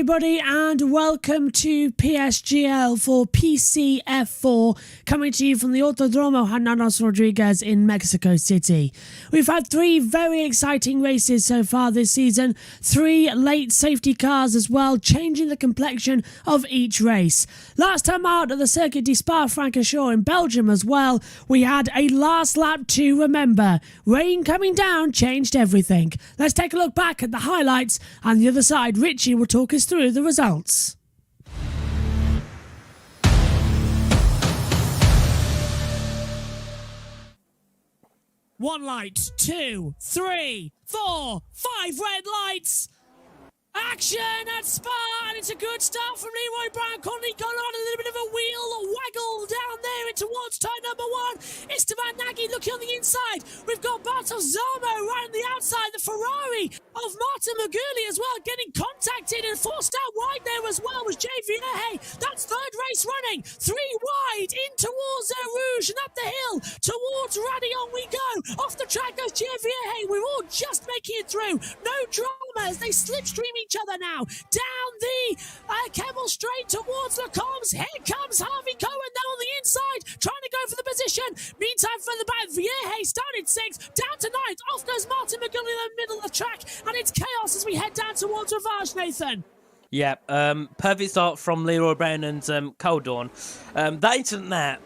everybody, and welcome to PSGL for PCF4, coming to you from the Autodromo Hermanos Rodriguez in Mexico City. We've had 3 very exciting races so far this season, 3 late safety cars as well, changing the complexion of each race. Last time out at the Circuit de Spa-Francorchamps in Belgium as well, we had a last lap to remember. Rain coming down changed everything. Let's take a look back at the highlights, and the other side, Richie will talk us through the results. One light, 2, 3, 4, 5 red lights. Action at Spa, and it's a good start from Leroy Brown. Conley got on a little bit of a wheel waggle down there in towards turn number 1. Esteban Nagy looking on the inside. We've got Baltazamo right on the outside. The Ferrari of Martin Maguli as well, getting contacted and forced out wide there as well was Jay Vierge. That's third race running. 3 wide in towards Rouge and up the hill towards Radion we go. Off the track goes Jay Vierge. We're all just making it through. No dramas. They slipstream each other now. Down the Kemmel Straight towards Le Combs. Here comes Harvey Cohen down on the inside, trying to go for the position. Meantime, from the back, Vierge started 6th, down to 9th. Off goes Martin McGill in the middle of the track, and it's chaos as we head down towards Ravage, Nathan. Yeah, perfect start from Leroy Brown and Coldorn. That incident there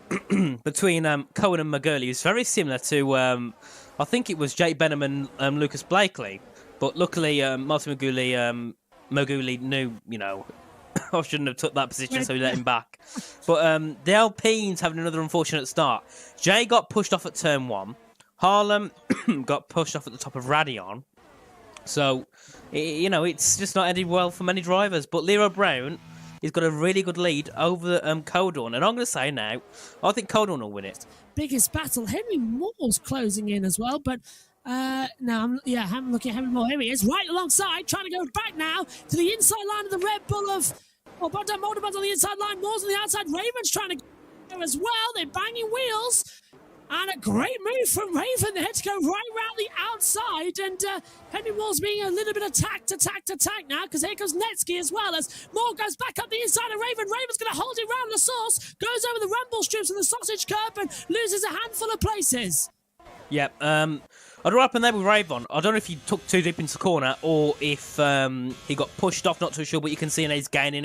between Cohen and McGurley is very similar to, I think it was Jake Benham and Lucas Blakely. But luckily, Martin Maguli knew, you know, I shouldn't have took that position, so he let him back. But the Alpines having another unfortunate start. Jay got pushed off at turn 1. Harlem got pushed off at the top of Radion. So, you know, it's just not ended well for many drivers. But Leroy Brown, he's got a really good lead over Coldorn. And I'm going to say now, I think Coldorn will win it. Biggest battle. Henry Moore's closing in as well, but... I'm looking at Henry Moore. Here he is, right alongside, trying to go back now to the inside line of the Red Bull of... Bogdan Moldovan's on the inside line, Moore's on the outside, Raven's trying to go there as well. They're banging wheels. And a great move from Raven. They had to go right around the outside. And Henry Moore's being a little bit attacked now, because here comes Netsky as well, as Moore goes back up the inside of Raven. Raven's going to hold it round the source, goes over the rumble strips and the sausage curb and loses a handful of places. Yep, I don't know what happened there with Ravon. I don't know if he took too deep into the corner or if he got pushed off, not too sure, but you can see he's gaining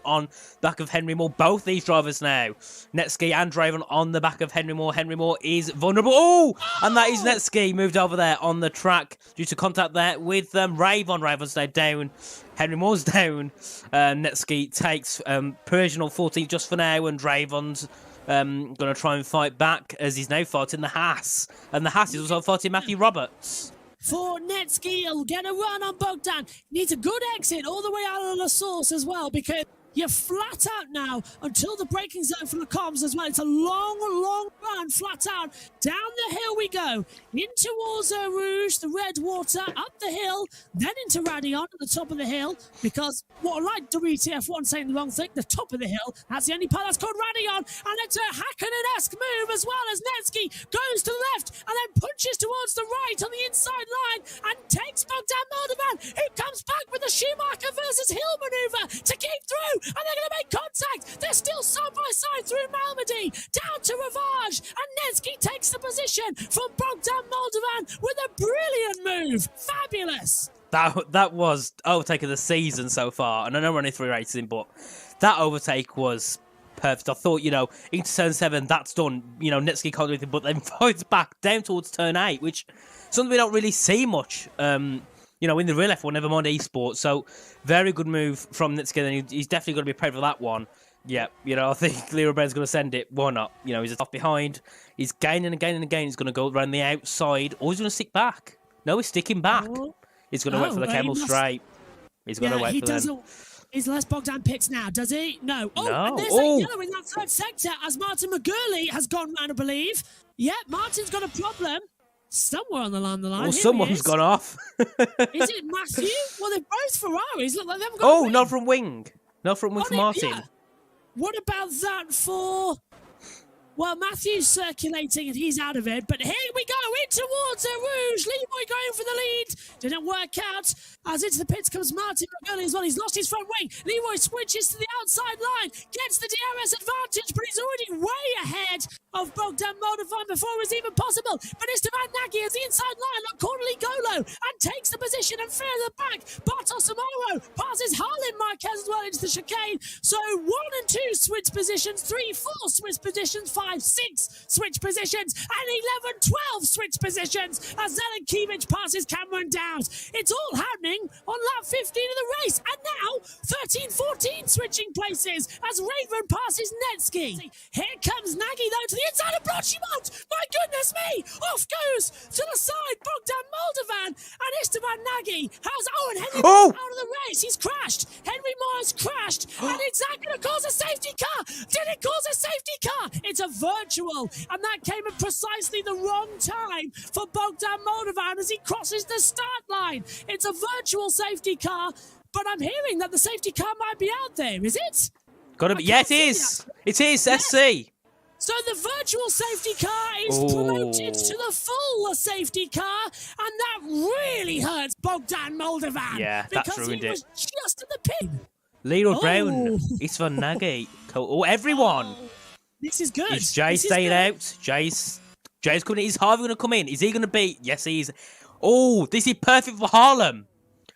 on back of Henry Moore. Both these drivers now, Netsky and Ravon, on the back of Henry Moore. Henry Moore is vulnerable. Oh! And that is Netsky moved over there on the track due to contact there with Ravon. Ravon's now down. Henry Moore's down. Netsky takes provisional 14th just for now, and Ravon's going to try and fight back as he's now fighting the Haas. And the Haas is also fighting Matthew Roberts. For Netsky, he'll get a run on Bogdan. Needs a good exit all the way out of the source as well, because you're flat out now until the braking zone for the comms as well. It's a long run, flat out. Down the hill we go. In towards Rouge, the red water, up the hill, then into Radion at the top of the hill, because, like WTF1 saying the wrong thing, the top of the hill, that's the only part that's called Radion, and it's a Hakkinen-esque move as well, as Netsky goes to the left and then punches towards the right on the inside line and takes Bogdan Moldovan, who comes back with the Schumacher versus Hill maneuver to keep through. And they're going to make contact. They're still side by side through Malmedy, down to Ravage, and Netsky takes the position from Bogdan Moldovan with a brilliant move. Fabulous. That was overtake of the season so far, and I know we're only 3 races in, but that overtake was perfect. I thought, you know, into turn 7, that's done. You know, Netsky can't do anything, but then fights back down towards turn 8, which something we don't really see much. You know, in the real F1, never mind esports. So, very good move from Netsky, and he's definitely going to be paid for that one. Yeah, you know, I think Leroy Brown's going to send it. Why not? You know, he's off behind. He's gaining and gaining and gaining. He's going to go around the outside, or he's going to stick back. No, he's sticking back. He's going to wait for the Kemmel Straight. He's going to wait for them. He's less Bogdan picks now, does he? No. Oh, no. And there's a yellow in that third sector as Martin Maguli has gone round, I believe. Yeah, Martin's got a problem. Somewhere on the line. Well, someone's gone off. Is it Matthew? Well, they're both Ferraris. Look like they haven't got a wing. Not from wing. Not from wing for Martin. Yeah. What about that for Well, Matthew's circulating and he's out of it. But here we go, in towards the Rouge. Leroy going for the lead. Didn't work out. As into the pits comes Martin McGurley as well. He's lost his front wing. Leroy switches to the outside line. Gets the DRS advantage, but he's already way ahead of Bogdan Moldovan before it was even possible. But Esteban Nagy has the inside line on Corneli Golo and takes the position and further the back. Bartos Amaro passes Harlan Marquez as well into the chicane. So 1 and 2 switch positions, 3, 4 switch positions, 5, 6 switch positions, and 11, 12 switch positions as Zelenkiewicz passes Cameron Downs. It's all happening on lap 15 of the race. And now 13, 14 switching places as Raven passes Netsky. Here comes Nagy though to the inside of Brochimont. My goodness me! Off goes to the side Bogdan Moldovan and Esteban Nagy. And Henry Moore out of the race. He's crashed. Henry Moore has crashed. And is that going to cause a safety car? Did it cause a safety car? It's a virtual. And that came at precisely the wrong time for Bogdan Moldovan as he crosses the start line. It's a virtual safety car. But I'm hearing that the safety car might be out there. Is it? Gotta be. Yeah, it is. It is. Yes. SC. So the virtual safety car is promoted to the full safety car, and that really hurts Bogdan Moldovan. Yeah, that's ruined because he was just at the pin. Leroy Brown, it's for Nagy. Oh, everyone. Oh, this is good. Is Jay staying out? Jay's coming in. Is Harvey going to come in? Is he going to beat? Yes, he is. Oh, this is perfect for Harlem.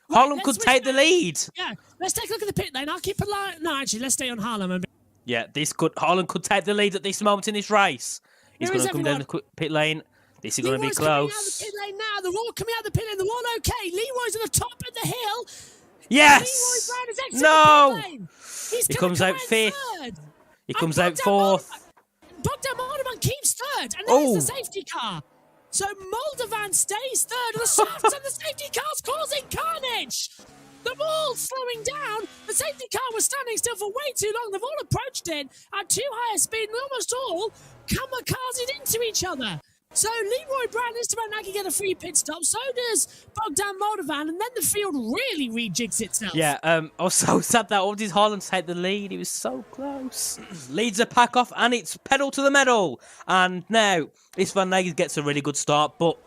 Right, Harlem could take the lead. Yeah, let's take a look at the pit lane. I'll keep a line. No, actually, let's stay on Harlem. Yeah, Harlan could take the lead at this moment in this race. He's going to come down the pit lane. This is going to be close. Coming out of the pit lane now. The wall coming out of the pit lane. The wall okay. Leroy's at the top of the hill. Yes. Leroy Brown is exiting no. the pit lane. He's he comes out 5th. He comes out 4th. Bogdan Moldovan keeps 3rd. And there's the safety car. So Moldovan stays 3rd. And the softs and the safety car's causing carnage. The wall's slowing down. The safety car was standing still for way too long. They've all approached it at too high a speed, and almost all kamikazed into each other. So Leroy Brown and Esteban Nagy get a free pit stop. So does Bogdan Moldovan, and then the field really rejigs itself. Yeah, I was so sad that all these Harlands take the lead. It was so close. Leads a pack off, and it's pedal to the metal. And now Esteban Nagy gets a really good start, but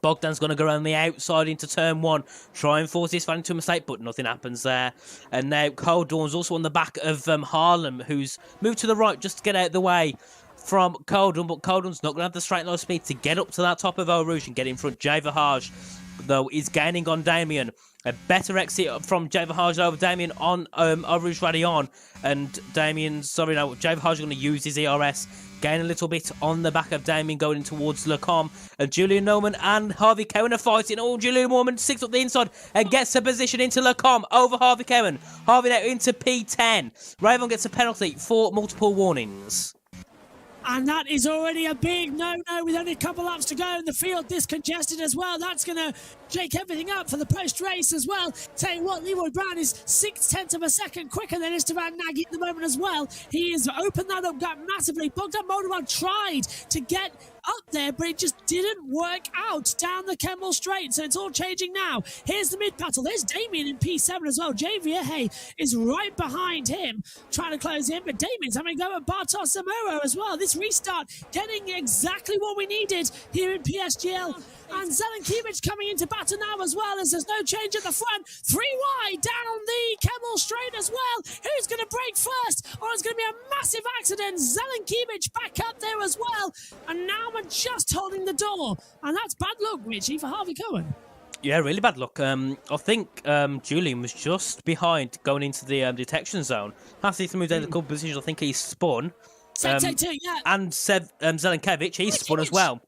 Bogdan's going to go around the outside into turn 1, try and force this fan into a mistake, but nothing happens there. And now Cole Dawn's also on the back of Harlem, who's moved to the right just to get out of the way from Colden, but Colden's not going to have the straight line speed to get up to that top of Eau Rouge and get in front. Jay Verhaage, though, is gaining on Damien. A better exit from Jay Verhaage over Damien on Eau Rouge Radion. And Jay Verhaage is going to use his ERS, gain a little bit on the back of Damien going in towards Lecom. And Julian Norman and Harvey Cowan are fighting. Oh, Julian Norman sticks up the inside and gets a position into Lecom over Harvey Cowan. Harvey now into P10. Raven gets a penalty for multiple warnings. And that is already a big no-no with only a couple laps to go and the field discongested as well. That's going to shake everything up for the post-race as well. Tell you what, Leroy Brown is 0.6 of a second quicker than Esteban Nagy at the moment as well. He has opened that up gap massively. Bogdan Moldovan tried to get up there, but it just didn't work out down the Kemmel Straight. So it's all changing now. Here's the mid-battle. There's Damien in P7 as well. Jay Vieje is right behind him, trying to close in, but Damien's having a go at Bartos Zamora as well. This restart getting exactly what we needed here in PSGL. And Zelenkiewicz coming into battle now as well, as there's no change at the front. 3 wide down the Kemmel Straight as well. Who's going to break first? Oh, it's going to be a massive accident. Zelenkiewicz back up there as well. And now we're just holding the door. And that's bad luck, Richie, for Harvey Cowan. Yeah, really bad luck. I think Julian was just behind going into the detection zone. After he moved into the couple positions, I think he spun. Too, yeah. And Zelenkiewicz, he spun as well.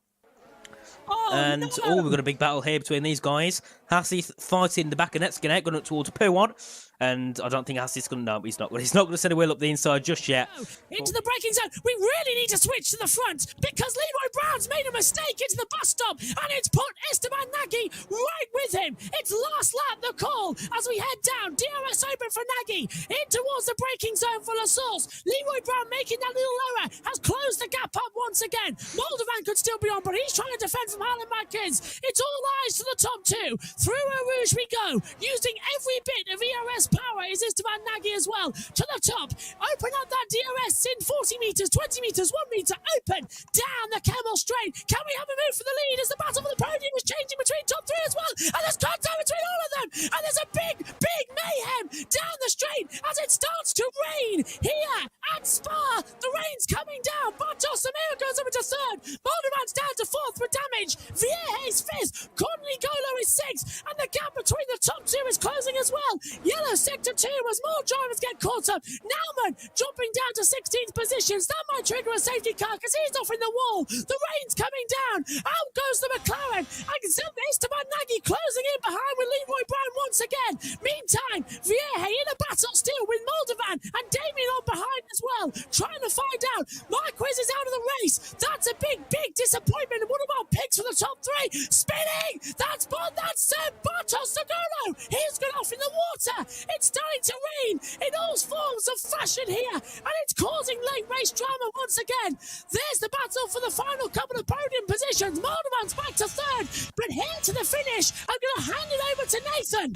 We've got a big battle here between these guys. Hassie fighting the back of Netskin out, going up towards Puwan. And I don't think Hassie's going to... No, he's not going to send a wheel up the inside just yet. Into the braking zone. We really need to switch to the front because Leroy Brown's made a mistake into the bus stop and it's put Esteban Nagy right with him. It's last lap, the call, as we head down. DRS open for Nagy. In towards the braking zone for La Source. Leroy Brown making that little lower. Has closed the gap up once again. Moldovan could still be on, but he's trying to defend from Harlan Alan Matkins. It's all eyes to the top two. Through Eau Rouge we go, using every bit of ERS power is Esteban Nagy as well. To the top, open up that DRS in 40 metres, 20 metres, 1 metre, open, down the Camel Straight. Can we have a move for the lead as the battle for the podium is changing between top three as well? And there's contact between all of them. And there's a big mayhem down the straight as it starts to rain here at Spa. The rain's coming down. Bartos Samir goes over to third. Molderman's down to fourth with damage. Vierge's fifth. Conley Golo is sixth. And the gap between the top two is closing as well. Yellow sector two as more drivers get caught up. Naumann dropping down to 16th position. That might trigger a safety car because he's off in the wall. The rain's coming down. Out goes the McLaren. And Esteban Nagy closing in behind with Leroy Brown once again. Meantime, Vierge in a battle still with Moldovan and Damien on behind as well. Trying to find out. Marquez is out of the race. That's a big disappointment. And what about picks for the top three? Spinning! That's Bartos Seguro. He's gone off in the water. It's starting to rain in all forms of fashion here. And it's causing late race drama once again. There's the battle for the final couple of podium positions. Moldovan's back to third. But here to the finish, I'm going to hand it over to Nathan.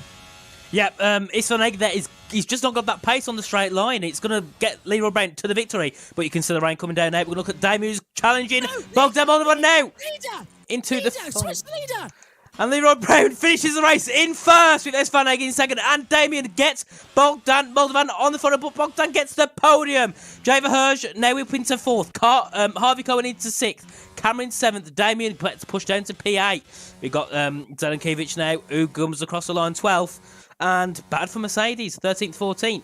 Yeah, Isvan Egg there he's just not got that pace on the straight line. It's going to get Leroy Brown to the victory. But you can see the rain coming down now. We're going to look at Damien who's challenging Bogdan Moldovan now. Switch leader. And Leroy Brown finishes the race in first with Isvan Egg in second. And Damien gets Bogdan Moldovan on the front. But Bogdan gets the podium. Java Hirsch now up into fourth. Harvey Cohen into sixth. Cameron seventh. Damien pushed down to P8. We've got Zelenkiewicz now, who comes across the line 12th. And bad for Mercedes, 13th, 14th.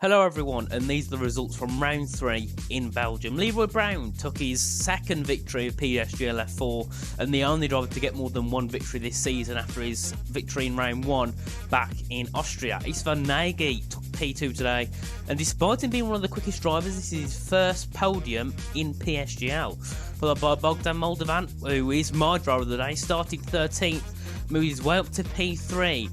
Hello everyone, and these are the results from round 3 in Belgium. Leroy Brown took his second victory of PSGL F4 and the only driver to get more than one victory this season after his victory in round 1 back in Austria. Isvan Nagy took P2 today, and despite him being one of the quickest drivers, this is his first podium in PSGL. Followed by Bogdan Moldovan, who is my driver of the day, started 13th, moved his way up to P3.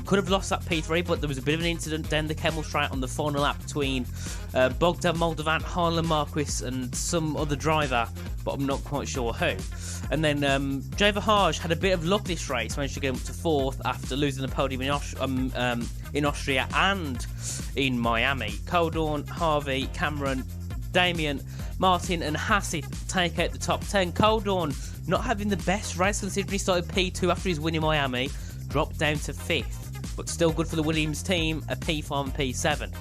Could have lost that P3, but there was a bit of an incident down the Camel Straight on the final lap between Bogdan Moldovan, Harlan Marquis and some other driver, but I'm not quite sure who. And then Java Hirsch had a bit of luck this race, managed to get up to 4th after losing the podium in Austria and in Miami. Coldorn, Harvey, Cameron, Damien, Martin and Hassith take out the top 10. Coldorn not having the best race considering he started P2 after his win in Miami. Dropped down to 5th, but still good for the Williams team, a P5 and P7.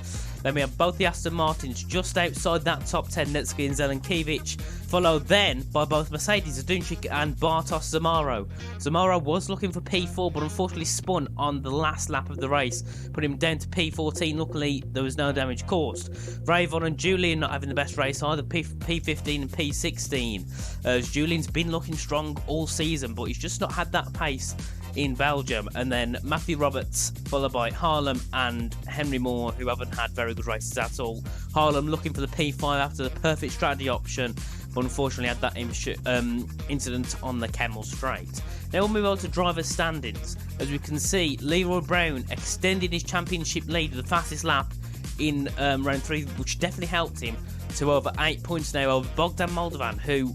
Then we have both the Aston Martins just outside that top 10, Netsky and Zelenkiewicz, followed then by both Mercedes, Adunchik and Bartos Zamaro. Zamaro was looking for P4, but unfortunately spun on the last lap of the race, put him down to P14. Luckily, there was no damage caused. Ravon and Julian not having the best race either, P15 and P16. As Julian's been looking strong all season, but he's just not had that pace in Belgium. And then Matthew Roberts followed by Harlem and Henry Moore, who haven't had very good races at all. Harlem looking for the P5 after the perfect strategy option, but unfortunately had that incident on the Camel Straight. Now we'll move on to driver standings. As we can see, Leroy Brown extended his championship lead with the fastest lap in round 3, which definitely helped him to over 8 points now over Bogdan Moldovan, who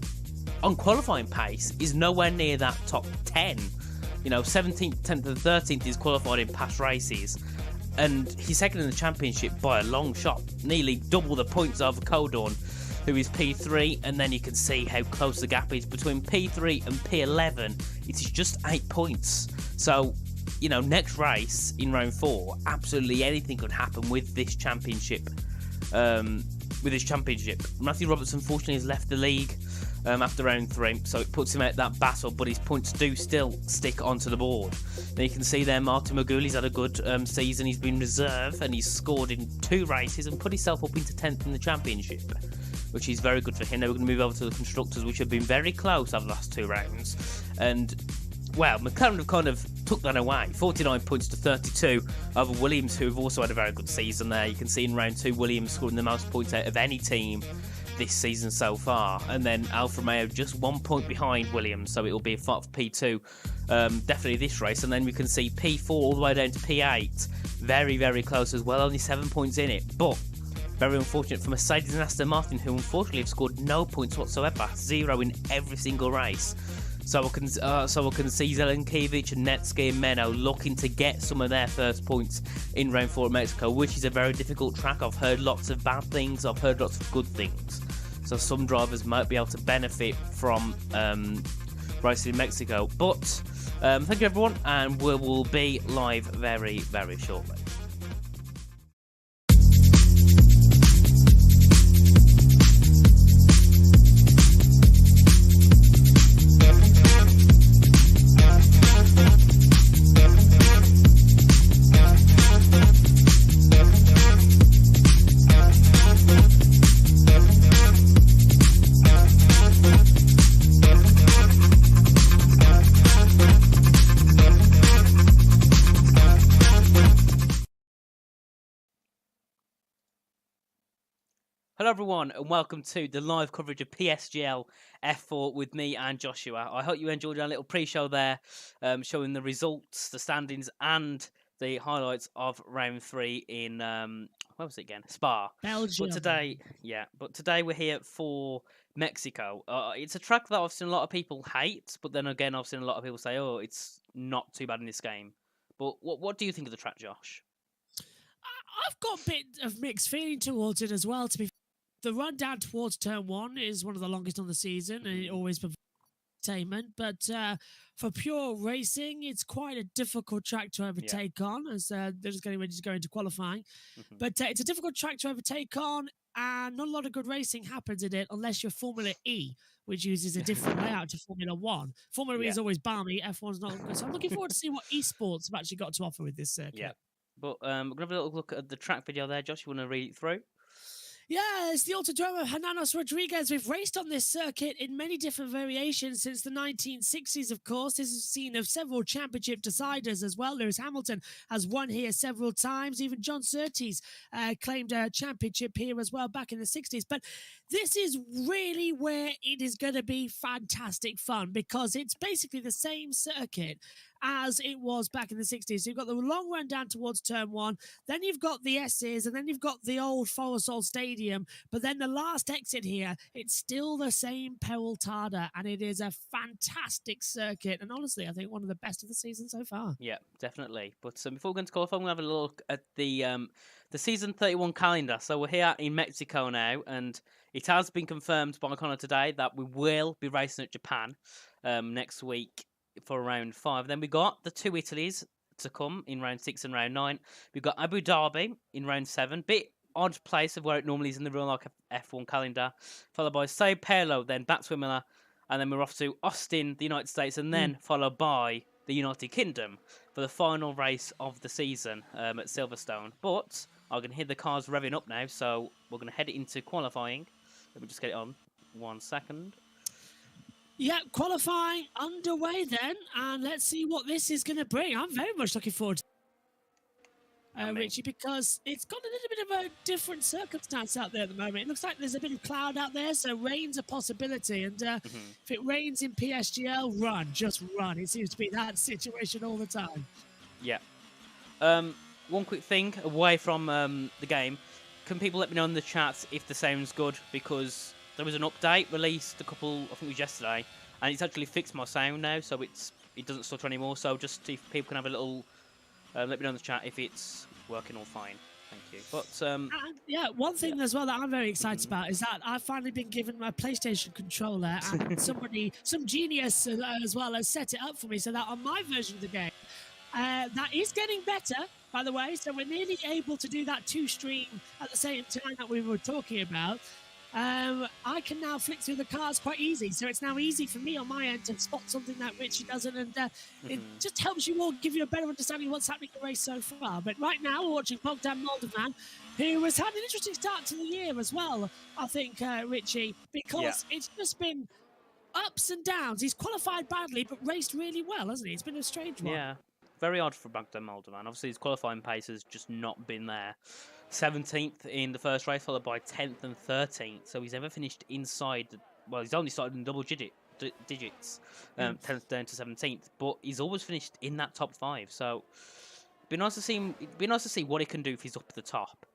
on qualifying pace is nowhere near that top 10. You know, 17th, 10th and 13th is qualified in past races. And he's second in the championship by a long shot. Nearly double the points over Coldorn, who is P3. And then you can see how close the gap is between P3 and P11. It is just 8 points. So, you know, next race in round 4, absolutely anything could happen with this championship. Matthew Roberts unfortunately has left the league after round 3, so it puts him out that battle, but his points do still stick onto the board. Now you can see there Martin Maguli's had a good season. He's been reserve and he's scored in 2 races and put himself up into 10th in the championship, which is very good for him. Now we're going to move over to the Constructors, which have been very close over the last 2 rounds. And, well, McLaren have kind of took that away. 49 points to 32 over Williams, who have also had a very good season there. You can see in round 2, Williams scoring the most points out of any team this season so far, and then Alfa Romeo just 1 point behind Williams, so it'll be a fight for P2 definitely this race. And then we can see P4 all the way down to P8, very close as well, only 7 points in it. But Very unfortunate for Mercedes and Aston Martin, who unfortunately have scored no points whatsoever, 0 in every single race. So we can see Zelenkiewicz and Netsky and Meno looking to get some of their first points in round 4 at Mexico, which is a very difficult track. I've heard lots of bad things, I've heard lots of good things. So some drivers might be able to benefit from racing in Mexico. But thank you everyone, and we will be live very, very shortly. Hello everyone, and welcome to the live coverage of PSGL F4 with me and Joshua. I hope you enjoyed our little pre-show there, showing the results, the standings, and the highlights of round 3 in where was it again? Spa. Belgium. But today we're here for Mexico. It's a track that I've seen a lot of people hate, but then again I've seen a lot of people say, "Oh, it's not too bad in this game." But what do you think of the track, Josh? I've got a bit of mixed feeling towards it as well. To be the run down towards turn 1 is one of the longest on the season, and it always provides entertainment. But for pure racing, it's quite a difficult track to overtake on, as they're just getting ready to go into qualifying. But it's a difficult track to overtake on, and not a lot of good racing happens in it unless you're Formula E, which uses a different layout to Formula 1. Formula E is always balmy, F1's not good. So I'm looking forward to see what esports have actually got to offer with this circuit. Yeah. But we're going to have a little look at the track video there. Josh, you want to read it through? Yeah, it's the Autodromo Hermanos Rodriguez. We've raced on this circuit in many different variations since the 1960s, of course. This is a scene of several championship deciders as well. Lewis Hamilton has won here several times. Even John Surtees claimed a championship here as well back in the 60s. But this is really where it is going to be fantastic fun, because it's basically the same circuit as it was back in the 60s. So you've got the long run down towards turn 1, then you've got the S's, and then you've got the old Forosol Stadium. But then the last exit here, it's still the same Peraltada, and it is a fantastic circuit. And honestly, I think one of the best of the season so far. Yeah, definitely. But before we go into qualifying, we'll have a look at the season 31 calendar. So we're here in Mexico now, and it has been confirmed by Connor today that we will be racing at Japan next week for round 5. Then we got the 2 Italies to come in round 6 and round 9. We've got Abu Dhabi in round 7. Bit odd place of where it normally is in the real life F1 calendar. Followed by Sao Paulo, then back to Imola, and then we're off to Austin, the United States, and then followed by the United Kingdom for the final race of the season at Silverstone. But I can hear the cars revving up now, so we're going to head into qualifying. Let me just get it on 1 second. Yeah, qualifying underway then, and let's see what this is going to bring. I'm very much looking forward to Richie, because it's got a little bit of a different circumstance out there at the moment. It looks like there's a bit of cloud out there, so rain's a possibility. And if it rains in PSGL, just run. It seems to be that situation all the time. Yeah. One quick thing away from the game. Can people let me know in the chat if the sound's good? Because there was an update released I think it was yesterday, and it's actually fixed my sound now, so it doesn't stutter anymore. So just if people can have a little, let me know in the chat if it's working all fine. Thank you. But yeah, one thing as well that I'm very excited about is that I've finally been given my PlayStation controller, and some genius as well has set it up for me so that on my version of the game, that is getting better, by the way. So we're nearly able to do that 2-stream at the same time that we were talking about. I can now flick through the cars quite easy, so it's now easy for me on my end to spot something that Richie doesn't, and it just helps you all, give you a better understanding of what's happening in the race so far. But right now we're watching Bogdan Moldovan, who has had an interesting start to the year as well, I think, Richie, because it's just been ups and downs. He's qualified badly but raced really well, hasn't he? It's been a strange one. Yeah, very odd for Bogdan Moldovan. Obviously his qualifying pace has just not been there. 17th in the first race, followed by 10th and 13th. So he's ever finished inside. Well, he's only started in double digits, 10th down to 17th, but he's always finished in that top 5. So it'd be nice to see him. It'd be nice to see what he can do if he's up at the top.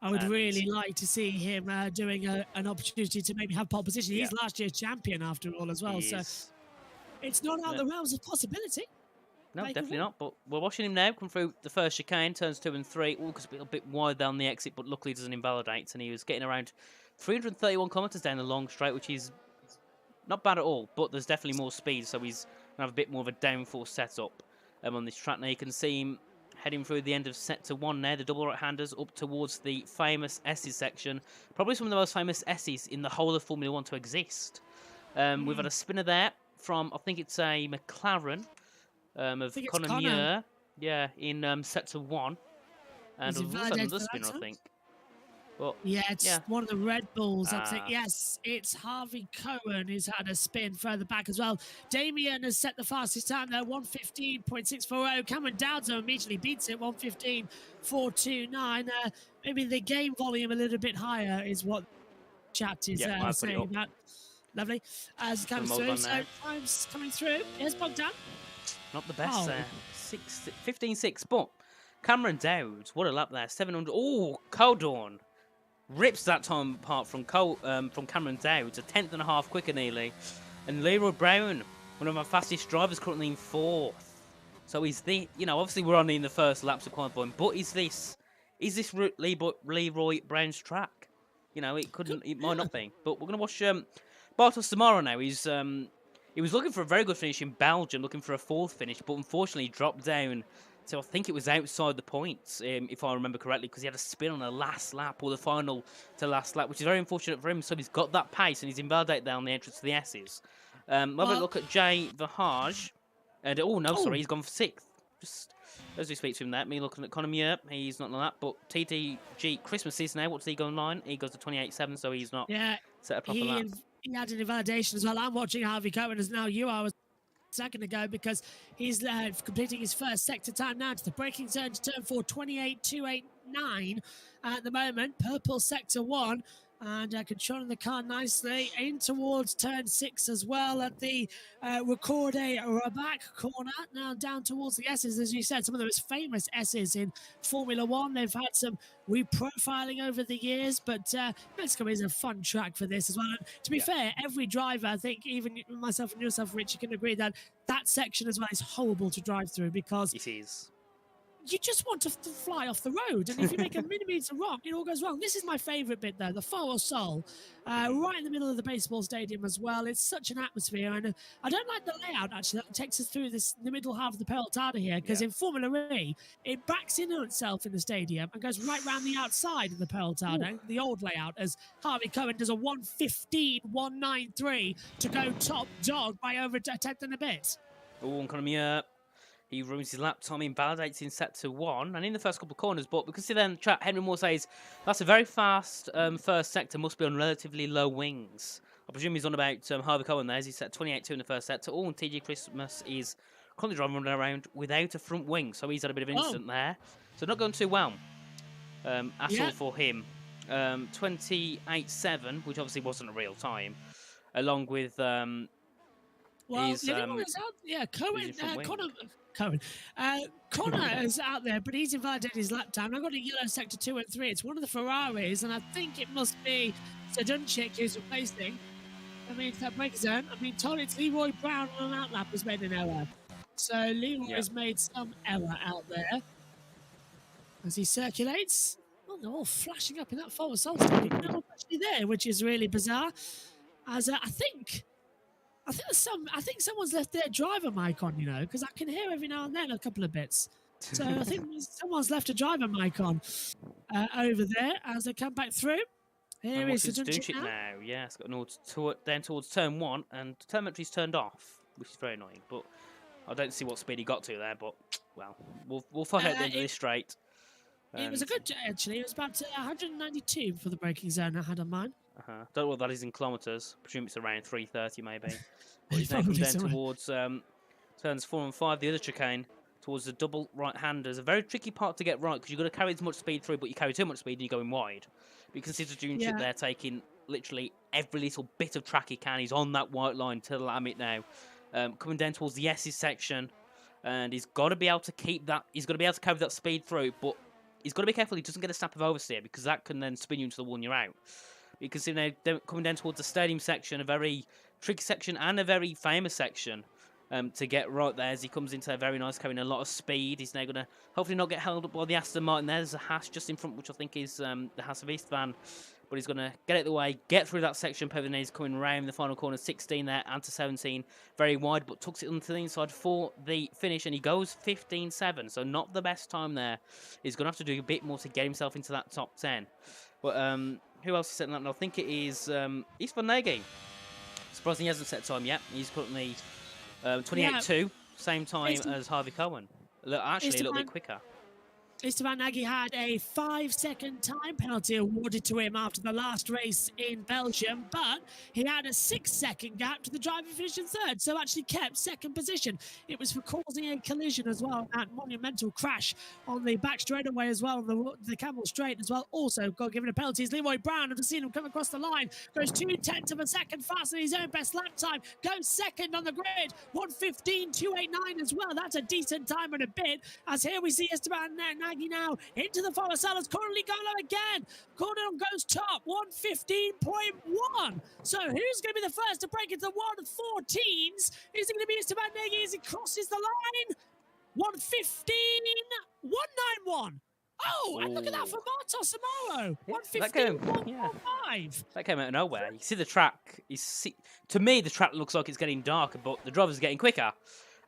I would really like to see him doing an opportunity to maybe have pole position. Yeah. He's last year's champion after all as well, He so is. it's not out of the realms of possibility. No, Make definitely it not. But we're watching him now come through the first chicane, turns 2 and 3. Oh, because a little bit wide down the exit, but luckily doesn't invalidate. And he was getting around 331 kilometres down the long straight, which is not bad at all. But there's definitely more speed, so he's going to have a bit more of a downforce setup on this track. Now you can see him heading through the end of sector 1 now, the double right-handers up towards the famous S's section. Probably some of the most famous S's in the whole of Formula 1 to exist. We've had a spinner there from, I think it's a McLaren. Of Connor Muir, yeah, in sector 1, and also another spinner, I think. Well, yeah, it's one of the Red Bulls. I think yes, it's Harvey Cohen who's had a spin further back as well. Damien has set the fastest time there, 1:15.640. Cameron Dowdson immediately beats it, 1:15.429. Maybe the game volume a little bit higher is what chat is saying about. Lovely as it comes through. So time's coming through. Here's Bogdan. Not the best there. 15.6, but Cameron Dowd, what a lap there. 700. Oh, Coldorn rips that time apart from Cameron Dowd. A tenth and a half quicker nearly. And Leroy Brown, one of our fastest drivers, currently in 4th. So he's the, obviously we're only in the first laps of qualifying, but is this Leroy Brown's track? It might not be. But we're gonna watch Bartos tomorrow now. He was looking for a very good finish in Belgium, looking for a 4th finish, but unfortunately dropped down to, I think it was outside the points, if I remember correctly, because he had a spin on the last lap, or the final to last lap, which is very unfortunate for him. So he's got that pace, and he's invalidated down the entrance to the S's. Have a look at Jay Verhage, and sorry, he's gone for 6th. Just as we speak to him there, me looking at Connor Muir, he's not on that, but TTG Christmas is now, what's he going line? He goes to 28.7, so he's not set a proper lap. He had an invalidation as well. I'm watching Harvey Cohen as now you are a second ago because he's completing his first sector time now to the braking zone to turn 4, 28.289 at the moment. Purple sector 1 and controlling the car nicely in towards turn 6 as well at the Recorde Rabac corner. Now down towards the S's, as you said, some of the most famous S's in Formula 1. They've had some reprofiling over the years, but Mexico is a fun track for this as well. And to be fair, every driver, I think even myself and yourself, Rich, you can agree that that section as well is horrible to drive through because it is. You just want to fly off the road, and if you make a millimetre wrong, it all goes wrong. This is my favourite bit, though, the Foro Sol, right in the middle of the baseball stadium as well. It's such an atmosphere, and I don't like the layout, actually, that takes us through the middle half of the Peltada here, because in Formula E, it backs in on itself in the stadium and goes right round the outside of the Peltada, the old layout, as Harvey Cohen does a 1:15.193 to go top dog by over a tenth and a bit. Oh, and Connor he ruins his lap time, invalidates in sector 1 and in the first couple of corners. But we can see then, chat, Henry Moore says that's a very fast first sector, must be on relatively low wings. I presume he's on about Harvey Cohen there, as he set 28.2 in the first sector. Oh, and TG Christmas is currently driving around without a front wing, so he's had a bit of an incident there. So not going too well at all for him. 28.7, which obviously wasn't a real time, along with Well, Connor is out there, but he's invalidated his lap time. I've got a yellow sector 2 and 3. It's one of the Ferraris, and I think it must be Sadunchik who's replacing. I mean, that break zone. I mean, told it's Leroy Brown on an outlap has made an error. So Leroy has made some error out there as he circulates. Oh, they're all flashing up in that forward salt. No one actually there, which is really bizarre. As I think someone's left their driver mic on, because I can hear every now and then a couple of bits. So I think someone's left a driver mic on over there as they come back through. Here is Sadunchik now. Yeah, it's got down towards turn 1, and telemetry's turned off, which is very annoying. But I don't see what speed he got to there. But well, we'll find out at the end of this straight. It was a good, actually. It was about 192 for the braking zone I had on mine. Don't know what that is in kilometres. Presume it's around 330 maybe. But he's now come down towards turns 4 and 5, the other chicane, towards the double right-handers. A very tricky part to get right because you've got to carry as much speed through, but you carry too much speed and you're going wide. But you can see Sadunchik there taking literally every little bit of track he can. He's on that white line to the limit now. Coming down towards the S's section, and he's got to be able to keep that. He's got to be able to carry that speed through, but he's got to be careful he doesn't get a snap of oversteer, because that can then spin you into the wall and you're out. You can see they're coming down towards the stadium section, a very tricky section and a very famous section to get right there as he comes into a very nice, carrying a lot of speed. He's now going to hopefully not get held up by the Aston Martin there. There's a Haas just in front, which I think is the Haas of Istvan. But he's going to get out of the way, get through that section. He's coming round the final corner, 16 there, and to 17. Very wide, but tucks it onto the inside for the finish, and he goes 15.7. So not the best time there. He's going to have to do a bit more to get himself into that top 10. But who else is setting that? I think it is Istvan Nagy. Surprisingly, he hasn't set time yet. He's currently 28.2, same time as Harvey Cohen. Actually, a little bit quicker. Istvan Nagy had a 5-second time penalty awarded to him after the last race in Belgium, but he had a 6-second gap to the driver who finished in third, so actually kept second position. It was for causing a collision as well, that monumental crash on the back straightaway as well, on the Camel Straight as well. Also got given a penalty. Leroy Brown, I've just seen him come across the line, goes 2/10 of a second faster than his own best lap time, goes second on the grid, 1:15.289 as well. That's a decent time and a bit, as here we see Istvan Nagy now into the follow sellers. Currently Golo again. Gordon goes top, 1:15.1. So who's going to be the first to break into the 1:14s? Is it going to be Istvan Nagy as he crosses the line? 1:15.191. Oh, and look at that for Martos Amaro. 1:15.145. That came out of nowhere. You see the track. To me, the track looks like it's getting darker, but the drivers are getting quicker.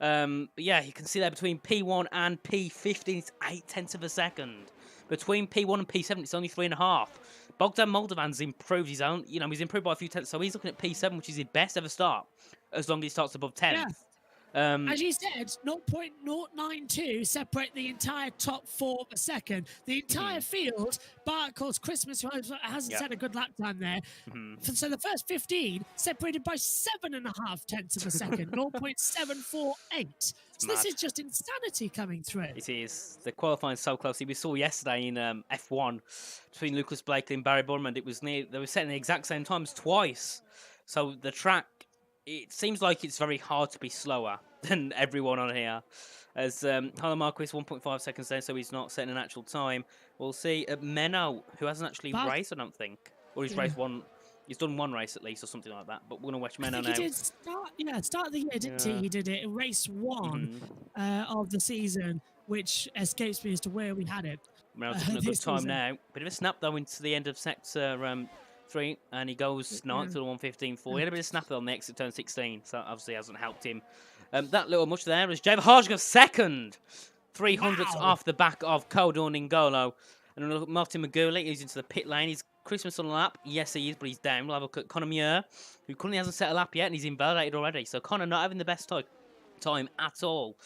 But yeah, you can see there between P1 and P15, it's 0.8 of a second. Between P1 and P7, it's only 3.5. Bogdan Moldovan's improved his own, he's improved by a few tenths, so he's looking at P7, which is his best ever start, as long as he starts above 10th. Yeah. As you said, 0.092 separate the entire top 4 of a second. The entire field, bar of course Christmas hasn't set a good lap time there. So the first 15 separated by 7.5 tenths of a second, 0.748. So this is just insanity coming through. It is. The qualifying so closely. We saw yesterday in F1 between Lucas Blakely and Barry Burmond. It was near. They were setting the exact same times twice. So the track. It seems like it's very hard to be slower than everyone on here. As Harlan Marquis 1.5 seconds there, so he's not setting an actual time. We'll see Menno, who hasn't actually raced, I don't think. Or he's raced one. He's done one race at least, or something like that. But we're going to watch Menno now. He did start of the year, didn't he? He did it in race 1 of the season, which escapes me as to where we had it. Menno's doing a good time now. Bit of a snap, though, into the end of sector 3, and he goes 9th to the 1:15.4. He had a bit of snap on the exit turn 16, so obviously hasn't helped him. That little much there as Java Harsh goes second, 300ths off the back of Kodor Ningolo. And look at Martin Maguli, who's into the pit lane. He's Christmas on the lap. Yes, he is, but he's down. We'll have a look at Conor Muir, who currently hasn't set a lap yet, and he's invalidated already. So Conor not having the best time at all.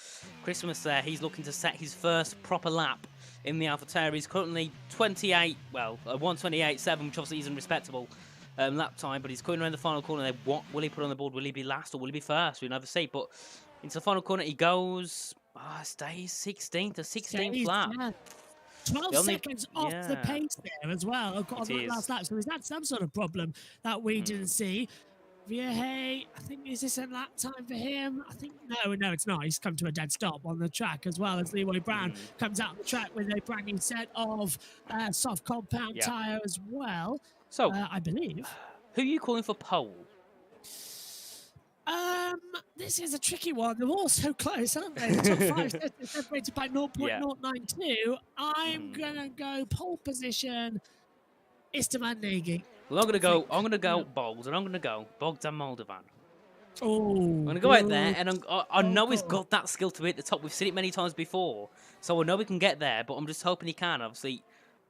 Christmas there, he's looking to set his first proper lap in the AlphaTauri. He's currently 1:28.7, which obviously isn't respectable lap time, but he's coming around the final corner there. What will he put on the board? Will he be last or will he be first? We'll never see. But into the final corner he goes, stays 16th to 16th lap. Yeah. 12 seconds off the pace there as well on that last lap. So is that some sort of problem that we didn't see? Vieja, I think, is this a lap time for him? I think, no, it's not. He's come to a dead stop on the track as well as Leroy Brown comes out on the track with a brand new set of soft compound tyre as well. So, I believe. Who are you calling for pole? This is a tricky one. They're all so close, aren't they? The top 5 separated by 0.092. I'm going to go pole position, Istvan Nagy. Well, I'm gonna go bold, and I'm gonna go Bogdan Moldovan. Oh, I'm gonna go out there, and I know he's got that skill to be at the top. We've seen it many times before, so I know we can get there. But I'm just hoping he can. Obviously,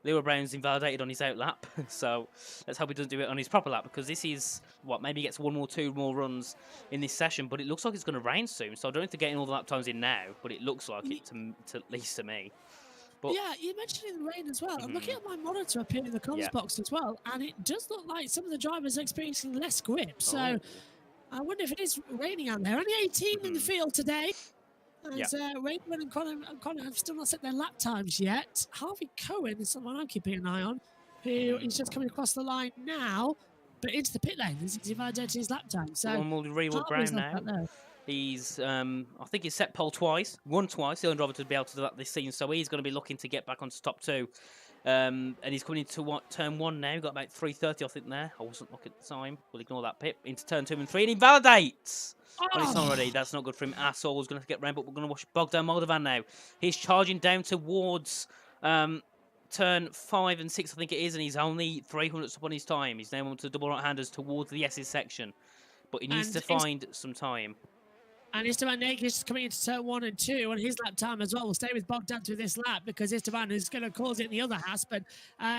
Leroy Brown's invalidated on his out lap, so let's hope he doesn't do it on his proper lap, because this is maybe he gets 2 more runs in this session. But it looks like it's gonna rain soon, so I don't have to get all the lap times in now. But it looks like it to at least to me. But, yeah, you mentioned in the rain as well. I'm looking at my monitor up here in the comms box as well, and it does look like some of the drivers are experiencing less grip. So I wonder if it is raining out there. Only 18 in the field today. As Raymond and Connor have still not set their lap times yet. Harvey Cohen is someone I'm keeping an eye on, who is just coming across the line now, but into the pit lane. This is invalidated his lap time. So we'll reward Brown now. He's, I think he's set pole twice, won twice. The only driver to be able to do that this season, so he's going to be looking to get back onto top 2. And he's coming into turn 1 now. Got about 3:30, I think, there. I wasn't looking at the time. We'll ignore that pip. Into turn 2 and 3, and he validates. On his already. That's not good for him at all. He's going to get round, but we're going to watch Bogdan Moldovan now. He's charging down towards turn 5 and 6, I think it is, and he's only 300 up on his time. He's now on to double right-handers towards the S's section, but he needs to find some time. And Esteban Nakis is coming into turn 1 and 2 on his lap time as well. We'll stay with Bogdan through this lap because Esteban is going to cause it in the other house, but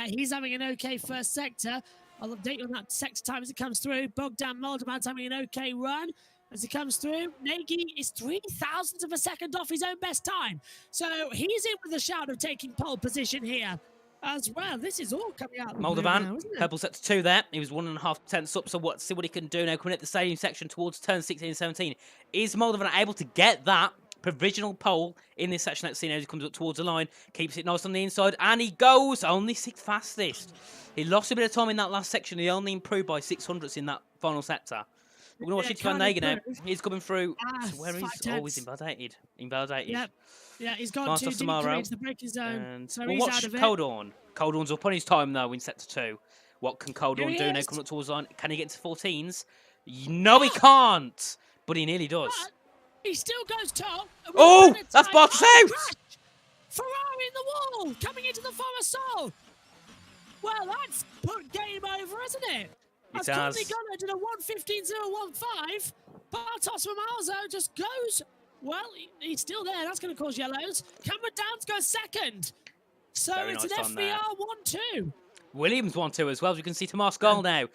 he's having an okay first sector. I'll update you on that sector time as it comes through. Bogdan Moldovan's having an okay run as he comes through. Nagy is 0.003 of a second off his own best time. So he's in with a shout of taking pole position here as well. This is all coming out. Moldovan, purple set to 2 there. He was 1.5 tenths up, so see what he can do now. Coming at the stadium section towards turn 16 and 17. Is Moldovan able to get that provisional pole in this section? Let's see now as he comes up towards the line. Keeps it nice on the inside, and he goes only 6th fastest. He lost a bit of time in that last section. He only improved by 600ths in that final sector. We're going to watch Esteban Nagy now. He's coming through. Where is he? Oh, he's invalidated. Invalidated. Yep. Yeah, he's gone to the braking zone. And so we'll he's watch out of it. Coldorn. Coldorn's up on his time, though, in sector 2. What can Coldorn do now? Coming up towards the line. Can he get to 14s? No, he can't. But he nearly does. But he still goes top. Oh, that's Bartos out. Ferrari in the wall. Coming into the Forest Soul. Well, that's put game over, isn't it? It As has. Conley Gunner did a 1:15.015. Bartos from Alzo just goes. Well, he's still there. That's going to cause yellows. Cameron Downs goes second. So Very it's nice an FVR 1-2. Williams 1-2 as well. As you can see, Tomas Gall now.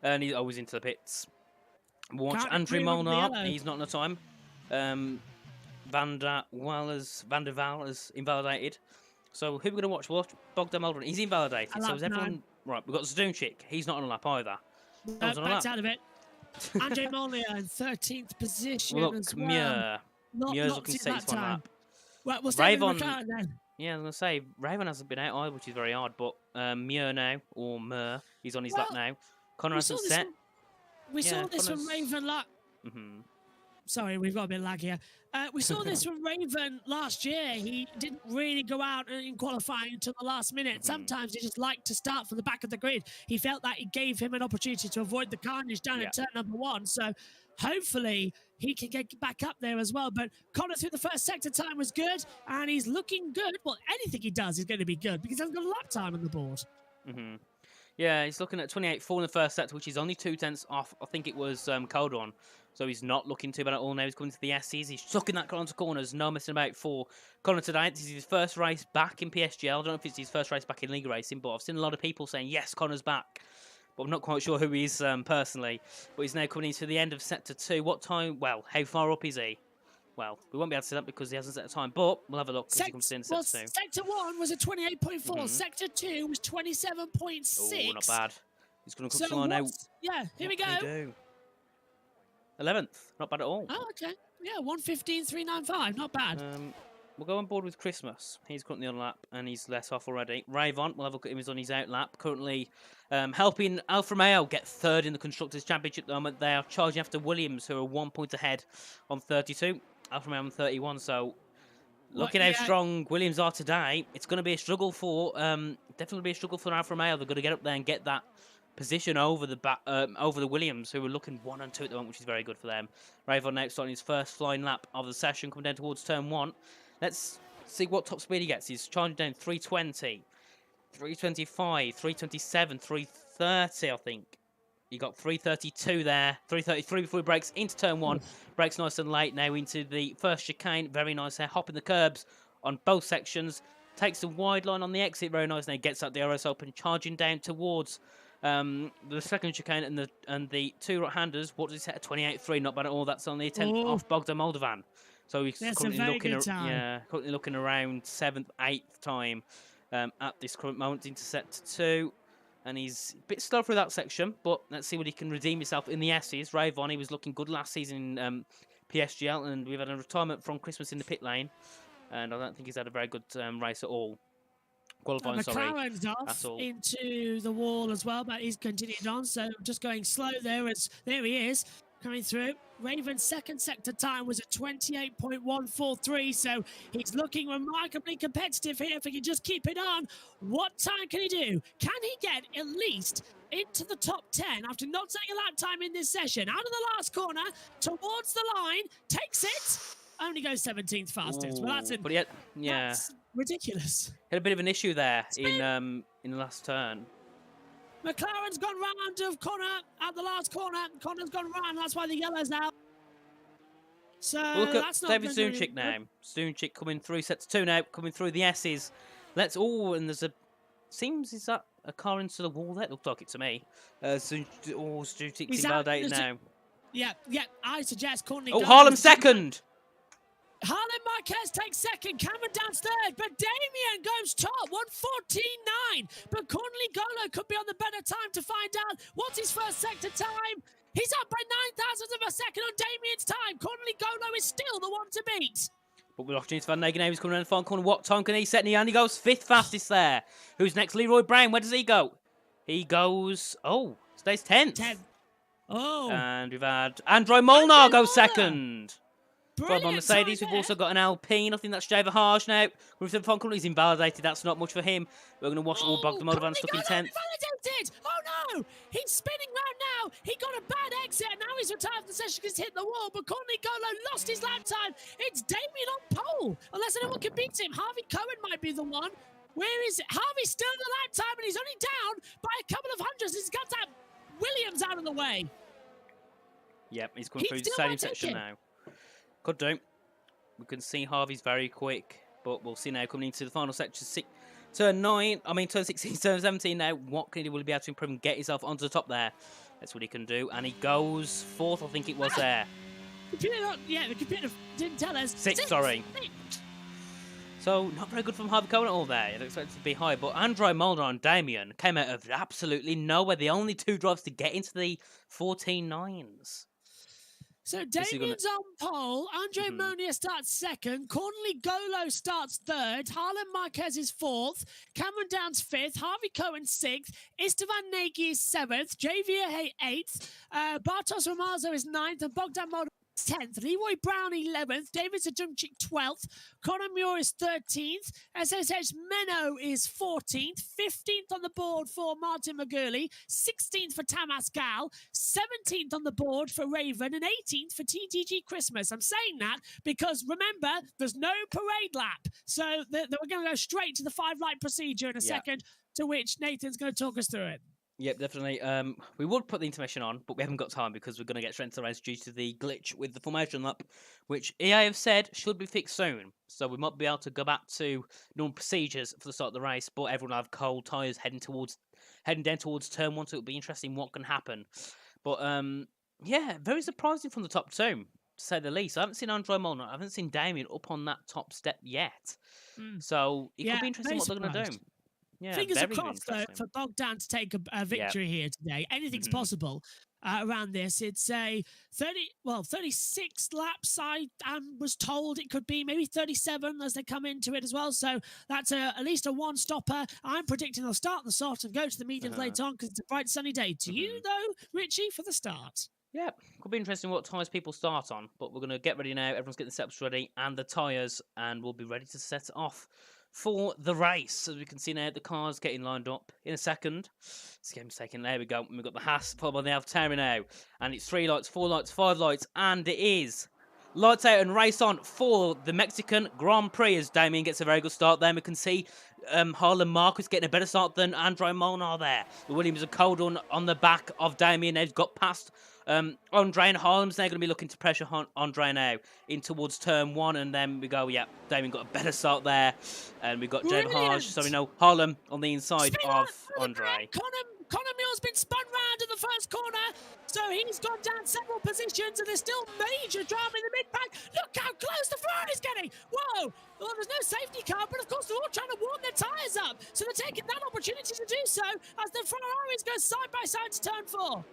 And he's always into the pits. Watch Andrew Molnar. He's not in the time. Van der Waal is invalidated. So who are we going to watch? Well, Bogdan Moldovan. He's invalidated. So is everyone... Right, we've got Zadunchik. He's not on a lap either. Backed out of it. Andrei Molnar in 13th position Look, as well. Muir's looking safe on lap. Well, we'll stay with Raven, McLaren then. yeah, I was going to say, Raven hasn't been out either, which is very odd, but Muir now, or Muir, he's on his lap now. Connor hasn't set. We saw this from Raven Sorry, we've got a bit of lag here. We saw this from Raven last year. He didn't really go out in qualifying until the last minute. Sometimes he just liked to start from the back of the grid. He felt that it gave him an opportunity to avoid the carnage down at turn number 1. So hopefully he can get back up there as well. But Connor through the first sector time was good, and he's looking good. Well, anything he does is going to be good because he hasn't got a lap time on the board. Yeah, he's looking at 28.4 in the first sector, which is only 2 tenths off. I think it was Coldon. So he's not looking too bad at all now. He's coming to the S's. He's sucking that car onto corners. No messing about for Connor today. This is his first race back in PSGL. I don't know if it's his first race back in league racing, but I've seen a lot of people saying, yes, Connor's back. But I'm not quite sure who he is personally. But he's now coming into the end of Sector 2. What time? Well, how far up is he? Well, we won't be able to see that because he hasn't set a time. But we'll have a look as he comes in Sector 2. Sector 1 was a 28.4. Sector 2 was 27.6. Oh, not bad. He's going to come to line now. Yeah, here we go. 11th. Not bad at all. Oh, okay. Yeah, 1:15.395. Not bad. We'll go on board with Christmas. He's currently on lap and he's let off already. Ravon, we'll have a look at him. He's on his out lap. Currently helping Alfa Romeo get third in the Constructors' Championship at the moment. They are charging after Williams, who are 1 point ahead on 32. Alfa Romeo on 31. So looking how strong Williams are today, it's going to be a struggle for, definitely be a struggle for Alfa Romeo. They're going to get up there and get that position over the Williams, who are looking 1 and 2 at the moment, which is very good for them. Ravon now starting his first flying lap of the session, coming down towards turn 1. Let's see what top speed he gets. He's charging down 320, 325, 327, 330, I think. He got 332 there, 333 before he breaks into turn 1. Breaks nice and late now into the first chicane. Very nice there, hopping the curbs on both sections. Takes the wide line on the exit, very nice. Now gets out the RS Open, charging down towards the second chicane and the 2 right-handers. What does he set at 28.3? Not bad at all. That's only a 10th off Bogdan Moldovan. So he's currently looking around 7th, 8th time at this current moment into Sector 2. And he's a bit slow through that section, but let's see what he can redeem himself in the S's. Ravon, he was looking good last season in PSGL, and we've had a retirement from Christmas in the pit lane. And I don't think he's had a very good race at all. Qualifying, McLaren's off into the wall as well, but he's continued on, so just going slow there. There he is. coming through. Raven's second sector time was at 28.143, so he's looking remarkably competitive here if he can just keep it on. What time can he do? Can he get at least into the top 10 after not taking a lap time in this session? Out of the last corner, towards the line, takes it, only goes 17th fastest. Well, that's ridiculous. Had a bit of an issue there in the last turn. McLaren's gone round of Connor at the last corner. Connor's gone round. That's why the yellow's out. So Look that's at not David Zunchik now. Zunchik coming through sets 2 now, coming through the S's. And there's a is that a car into the wall there? It looked like it to me. Zunchik's invalidated now. Yeah. I suggest Cornley. Oh, Harlem second. Harlan Marquez takes second, Cameron down third, but Damien goes top, 1:14.9. But Cornley Golo could be on the better time to find out what's his first sector time. He's up by 9,000ths of a second on Damien's time. Cornley Golo is still the one to beat. But with opportunity for Van Negenheim, he's coming around the final corner. What time can he set? And he goes 5th fastest there. Who's next? Leroy Brown. Where does he go? He goes, stays 10th. Oh. And we've had Andrei Molnar go second. From on Mercedes, we've also got an Alpine. I think that's Java Harsh now. With the final corner, he's invalidated. That's not much for him. We're going to watch all Bogdan Moldovan stuck in 10th. Invalidated! Oh no! He's spinning round now. He got a bad exit, and now he's retired from the session because he's hit the wall. But Cornley Golo lost his lap time. It's Damien on pole. Unless anyone can beat him. Harvey Cohen might be the one. Where is it? Harvey's still in the lap time, and he's only down by a couple of hundreds. He's got that Williams out of the way. Yep, he's coming through the stadium section now. Could do. We can see Harvey's very quick, but we'll see now coming into the final section. Turn 16, turn 17 now. What can he do? Will he be able to improve and get himself onto the top there? That's what he can do. And he goes 4th, I think it was there. The computer didn't tell us. 6th, sorry. So, not very good from Harvey Cohen at all there. You'd expect it to be high. But Andrei Molnar and Damien came out of absolutely nowhere. The only 2 drives to get into the 14.9s. So Damien's on pole, Andre Monier starts second, Cornley Golo starts third, Harlan Marquez is 4th, Cameron Downs 5th, Harvey Cohen 6th, Istvan Nagy is 7th, Javier Hay 8th, Bartos Ramazo is 9th, and Bogdan Moldovan 10th, Leroy Brown 11th, David Zadumchik 12th, Conor Muir is 13th, SSH Menno is 14th, 15th on the board for Martin McGurley, 16th for Tamas Gal, 17th on the board for Raven, and 18th for TTG Christmas. I'm saying that because, remember, there's no parade lap, so we're going to go straight to the 5-light procedure in a second, to which Nathan's going to talk us through it. Yep, definitely. We would put the intermission on, but we haven't got time because we're going to get straight into the race due to the glitch with the formation lap, which EA have said should be fixed soon. So we might be able to go back to normal procedures for the start of the race, but everyone will have cold tyres heading down towards turn 1, so it'll be interesting what can happen. But very surprising from the top 2, to say the least. I haven't seen Andrei Molnar, I haven't seen Damien up on that top step yet. So it could be interesting what they're going to do. Yeah, fingers crossed, though, for Bogdan to take a victory here today. Anything's possible around this. It's a 36 laps. I was told it could be maybe 37 as they come into it as well. So that's at least a one-stopper. I'm predicting they'll start the sort and go to the mediums later on because it's a bright sunny day. To you, though, Richie, for the start. Yeah, could be interesting what tyres people start on. But we're going to get ready now. Everyone's getting the setups ready and the tyres, and we'll be ready to set off for the race. As we can see now, the cars getting lined up in a second. This game's taken. There we go. We've got the Haas followed by the Alfa now. And it's 3 lights, 4 lights, 5 lights. And it is lights out and race on for the Mexican Grand Prix as Damien gets a very good start there. We can see Harlan Marquez getting a better start than Andrei Molnar there. The Williams are cold on the back of Damien. They've got past Andre and Harlem's now going to be looking to pressure Andre now in towards turn 1, and then we go, Damien got a better start there, and we've got Jeb Harsh, Harlem on the inside of Andre. Conor Muir's been spun round in the first corner, so he's gone down several positions, and there's still major drama in the mid-pack. Look how close the Ferrari's getting. Whoa! Well, there's no safety car, but of course they're all trying to warm their tyres up, so they're taking that opportunity to do so as the Ferraris go side by side to turn 4.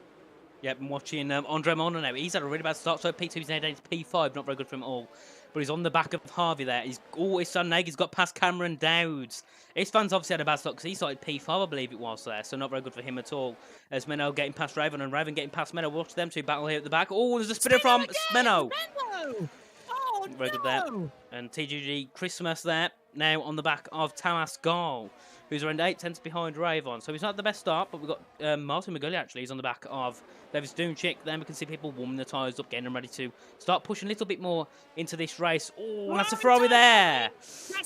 Yep, I'm watching Andre Molnar now. He's had a really bad start, so P2 is now down to P5. Not very good for him at all. but he's on the back of Harvey there. He's always Van Negen's got past Cameron Dowds. Istvan's obviously had a bad start because he started P5, I believe it was there, so not very good for him at all. As Menno getting past Raven and Raven getting past Menno. Watch them two battle here at the back. Oh, there's a spinner from Menno. Oh, very good there. And TGG Christmas there now on the back of Tamas Gall, who's around 8/10 behind Raven. So he's not the best start, but we've got Martin McGully actually. He's on the back of Davis Doomchick. Then we can see people warming the tyres up, getting them ready to start pushing a little bit more into this race. Oh, that's a throw there.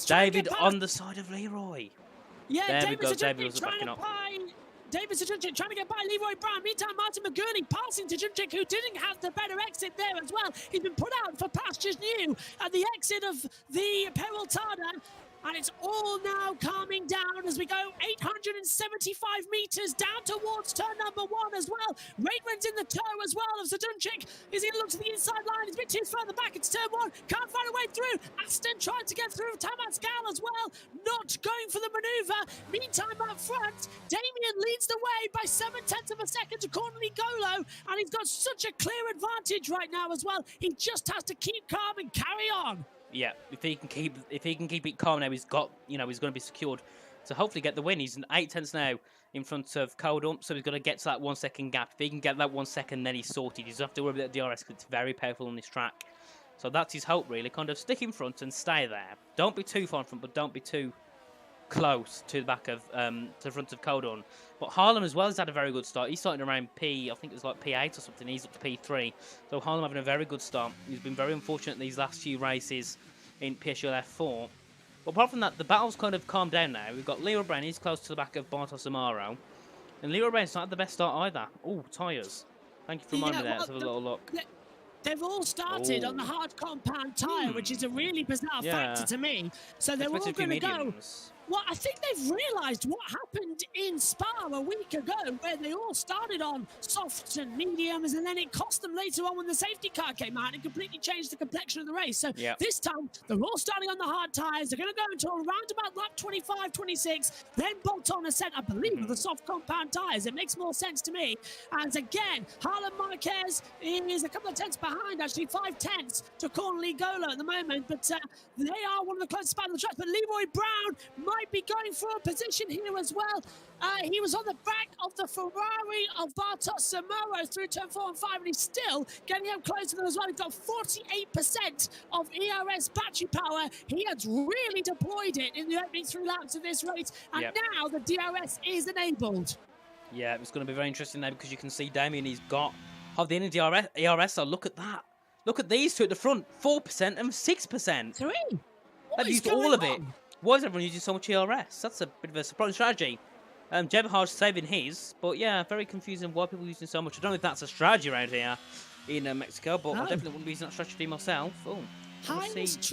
David on the side of Leroy. Yeah, there David we go. David was backing up. David Sajunchik trying to get by Leroy Brown. Meantime, Martin McGurney passing Sajunchik, who didn't have the better exit there as well. He's been put out for pastures new at the exit of the Peraltada. And it's all now calming down as we go 875 metres down towards turn number 1 as well. Raidman's in the toe as well of Zadunchik. Is he going to look to the inside line? He's a bit too further back. It's turn 1. Can't find a way through. Aston trying to get through Tamas Gal as well. Not going for the manoeuvre. Meantime, up front, Damien leads the way by 7/10 of a second to Cornely Golo. And he's got such a clear advantage right now as well. He just has to keep calm and carry on. Yeah, if he can keep it calm now, he's got, he's going to be secured to hopefully get the win. He's 8/10 now in front of Coldump, so he's got to get to that 1 second gap. If he can get that 1 second, then he's sorted. He doesn't have to worry about the DRS because it's very powerful on this track. So that's his hope, really. Kind of stick in front and stay there. Don't be too far in front, but don't be too close to the back of to the front of Coldon. But Harlem as well has had a very good start. He's starting around I think it was like P8 or something. He's up to P3. So Harlem having a very good start. He's been very unfortunate in these last few races in PSGL F4. But apart from that, the battle's kind of calmed down now. We've got Leroy Brown. He's close to the back of Bartos Amaro. And Leroy Brown's not had the best start either. Oh, tyres. Thank you for reminding me there. Let's have a little look. They've all started on the hard compound tyre, which is a really bizarre factor to me. So they're all going to go. Well, I think they've realised what happened in Spa a week ago, where they all started on softs and mediums, and then it cost them later on when the safety car came out and completely changed the complexion of the race. So this time, they're all starting on the hard tyres. They're going to go until around about lap 25, 26, then bolt on a set, I believe, with the soft compound tyres. It makes more sense to me. And again, Harlan Marquez is a couple of tenths behind, actually 5/10 to Cornely Golo at the moment, but they are one of the closest by the track. But Leroy Brown might be going for a position here as well. He was on the back of the Ferrari of Bartos Samoro through turn 4 and 5, and he's still getting up close to them as well. He's got 48% of ERS battery power. He has really deployed it in the opening 3 laps of this race, and now the DRS is enabled. Yeah, it's going to be very interesting now because you can see Damien, he's got the end of ERS. So look at that. Look at these two at the front, 4% and 6%. They've used all of it. Why is everyone using so much ERS? That's a bit of a surprising strategy. Jebhard's saving his, but yeah, very confusing why people are using so much. I don't know if that's a strategy around here in Mexico, but I definitely wouldn't be using that strategy myself. Oh, highest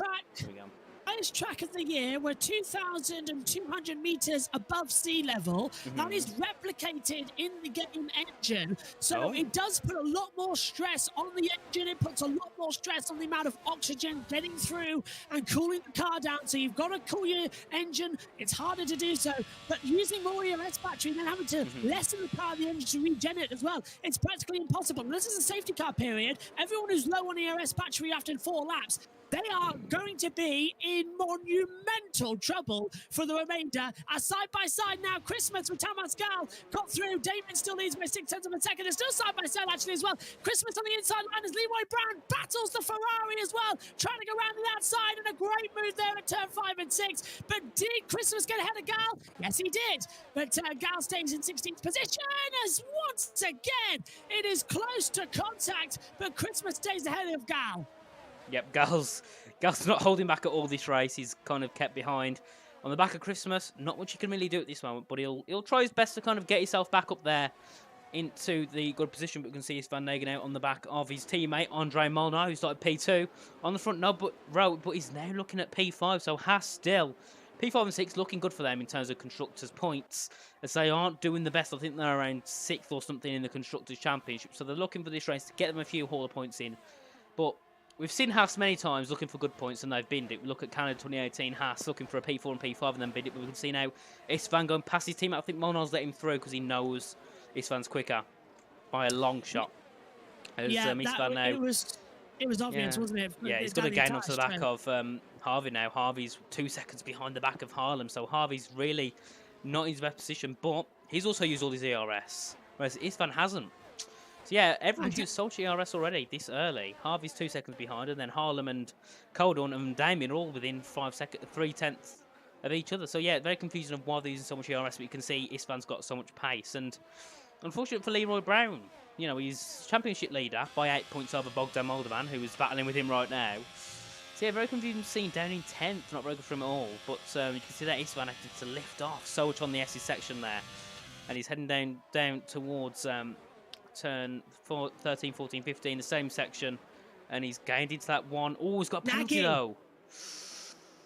track of the year. We're 2,200 meters above sea level. That is replicated in the game engine. So it does put a lot more stress on the engine. It puts a lot more stress on the amount of oxygen getting through and cooling the car down. So you've got to cool your engine. It's harder to do so. But using more ERS battery and then having to lessen the power of the engine to regen it as well, it's practically impossible. And this is a safety car period. Everyone who's low on ERS battery after 4 laps, they are going to be in monumental trouble for the remainder. Side by side now, Christmas with Tamas Gal got through. Damon still leads by 6/10 of a second. They're still side by side actually as well. Christmas on the inside line as Leroy Brown battles the Ferrari as well, trying to go around the outside, and a great move there at turn 5 and 6. But did Christmas get ahead of Gal? Yes, he did. But Gal stays in 16th position as once again it is close to contact, but Christmas stays ahead of Gal. Yep, Gal's not holding back at all this race. He's kind of kept behind on the back of Christmas. Not much he can really do at this moment, but he'll try his best to kind of get himself back up there into the good position. But we can see Van Negen out on the back of his teammate Andre Molnar, who started P2 on the front row, but he's now looking at P5. So Haas still P5 and 6 looking good for them in terms of Constructors points, as they aren't doing the best. I think they're around 6th or something in the Constructors Championship. So they're looking for this race to get them a few hauler points in, but we've seen Haas many times looking for good points and they've binned it. We look at Canada 2018, Haas looking for a P4 and P5 and then binned it. But we can see now Istvan going past his team. I think Molnar's let him through because he knows Istvan's quicker by a long shot. As, yeah, Istvan now It was obvious, Yeah, wasn't it? yeah, he's Down going to the gain entire onto the back straight. of Harvey now. Harvey's 2 seconds behind the back of Harlem, so Harvey's really not in his best position, but he's also used all his ERS, whereas Istvan hasn't. So yeah, everyone's used so much ERS already this early. Harvey's 2 seconds behind, and then Harlem and Coldon and Damien are all within 5 seconds, 3/10 of each other. So yeah, very confusing of why they're using so much ERS, but you can see Istvan's got so much pace. And unfortunate for Leroy Brown, you know, he's championship leader by 8 points over Bogdan Moldovan, who is battling with him right now. So yeah, very confusing seeing down in 10th, not very good for him at all. But you can see that Istvan acted to lift off so much on the S's section there. And he's heading down towards turn 13, 14, 15, the same section. And he's gained into that one. Oh, he's got a penalty though.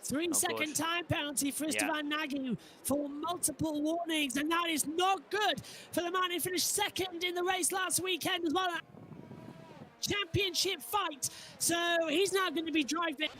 3-second time penalty for Yeah. Istvan Nagy for multiple warnings, and that is not good for the man who finished second in the race last weekend as well. Championship fight. So he's now going to be driving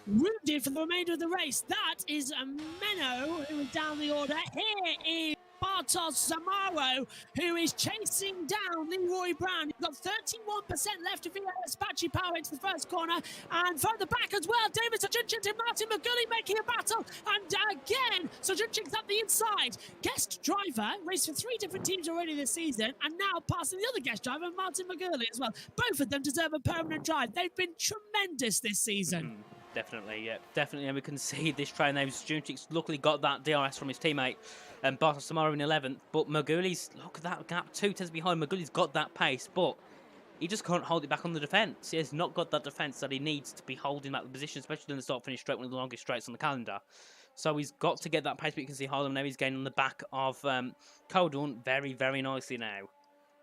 wounded for the remainder of the race. That is Menno, who is down the order. Here is Bartos Zamaro, who is chasing down Leroy Brown. He's got 31% left of VLS battery power into the first corner. And further back as well, David Sojuncic and Martin McGully making a battle. And again, Sojuncic's up the inside. Guest driver, raced for 3 different teams already this season, and now passing the other guest driver, Martin McGurley, as well. Both of them deserve a permanent drive. They've been tremendous this season. Definitely, yeah, definitely. And we can see this train now. Sojuncic's luckily got that DRS from his teammate, and Bartos Samara in 11th. But Magouli's, look at that gap, 2 tenths behind. Magouli's got that pace, but he just can't hold it back on the defence. He has not got that defence that he needs to be holding that position, especially in the start-finish straight, one of the longest straights on the calendar. So he's got to get that pace, but you can see Harlem now, he's gaining on the back of Coldon very, very nicely now,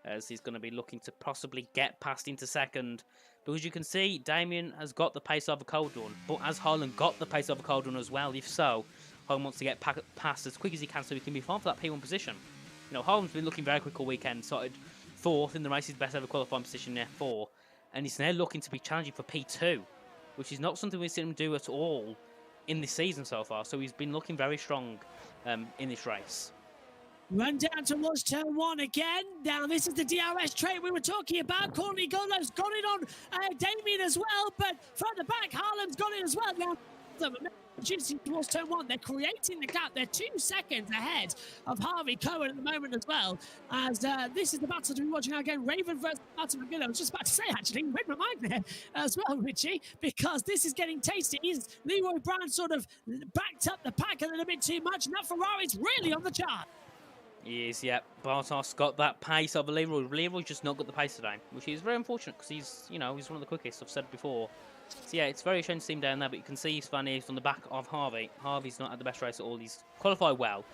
as he's going to be looking to possibly get past into second. Because you can see Damien has got the pace over Coldon, but has Harlan got the pace over Coldon as well? If so, Harlan wants to get past as quick as he can so he can be fine for that P1 position. You know, Harlan's been looking very quick all weekend, started 4th in the race, his best ever qualifying position in F4, and he's now looking to be challenging for P2, which is not something we've seen him do at all in this season so far. So he's been looking very strong in this race. Run down towards turn 1 again. Now, this is the DRS trait we were talking about. Courtney Golo's got it on Damien as well, but further back, Harlem's got it as well. Now, towards turn 1, they're creating the gap. They're 2 seconds ahead of Harvey Cohen at the moment as well. As this is the battle to be watching now again. Raven versus Martin McGill. I was just about to say, actually, read my mind there as well, Richie, because this is getting tasty. Is Leroy Brown sort of backed up the pack a little bit too much, and that Ferrari's really on the chart. He is, yeah. Bartos got that pace over Leroy. Leroy's just not got the pace today, which is very unfortunate because he's, you know, he's one of the quickest, I've said before. So yeah, it's very shame to see him down there, but you can see Svan is on the back of Harvey. Harvey's not had the best race at all. He's qualified well,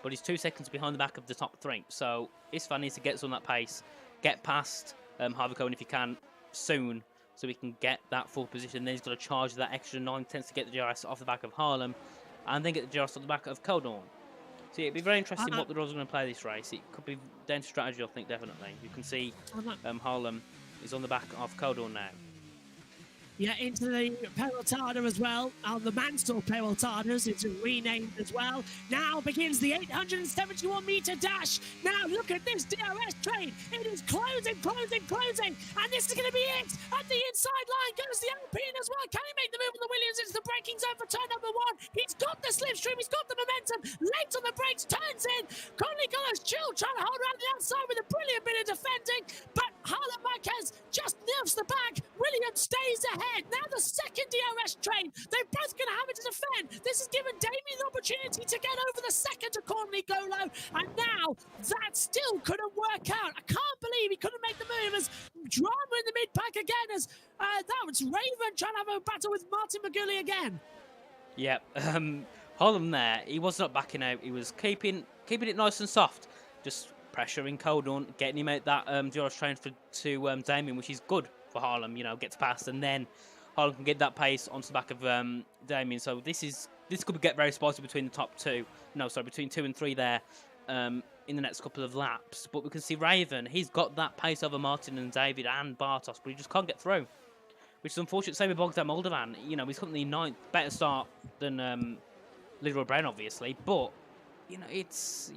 but he's 2 seconds behind the back of the top 3. So Istvan needs to get us on that pace, get past Harvey Cohen if he can soon, so we can get that full position. Then he's got to charge that extra 9 tenths to get the DRS off the back of Harlem, and then get the DRS off the back of Coldon. So yeah, it'd be very interesting what the drivers are going to play this race. It could be down to strategy, I think, definitely. You can see Harlem is on the back of Coldon now. Yeah, into the Pelotada as well. The Mansell Pelotaders, it's renamed as well. Now begins the 871-meter dash. Now look at this DRS train. It is closing, closing, closing. And this is going to be it. At the inside line goes the Alpine as well. Can he make the move on the Williams into the braking zone for turn number 1? He's got the slipstream. He's got the momentum. Late on the brakes, turns in. Conley Guller's chill, trying to hold around the outside with a brilliant bit of defending. But Harlan Marquez just nerfs the back. Williams stays ahead. Now the second DRS train. They're both going to have it to defend. This has given Damien the opportunity to get over the second to Cornely Golo. And now that still couldn't work out. I can't believe he couldn't make the move as drama in the mid-pack again as that was Raven trying to have a battle with Martin McGully again. Yep. Harlem there, he was not backing out. He was keeping it nice and soft. Just pressuring Coldon, getting him out that DRS train to Damien, which is good for Harlem, you know, gets past, and then Harlem can get that pace onto the back of Damien. So this could get very spicy between the top 2. No, sorry, between 2 and 3 there in the next couple of laps. But we can see Raven, he's got that pace over Martin and David and Bartos, but he just can't get through, which is unfortunate. Same with Bogdan Moldovan. You know, he's currently 9th, better start than Leroy Brown, obviously. But you know, it's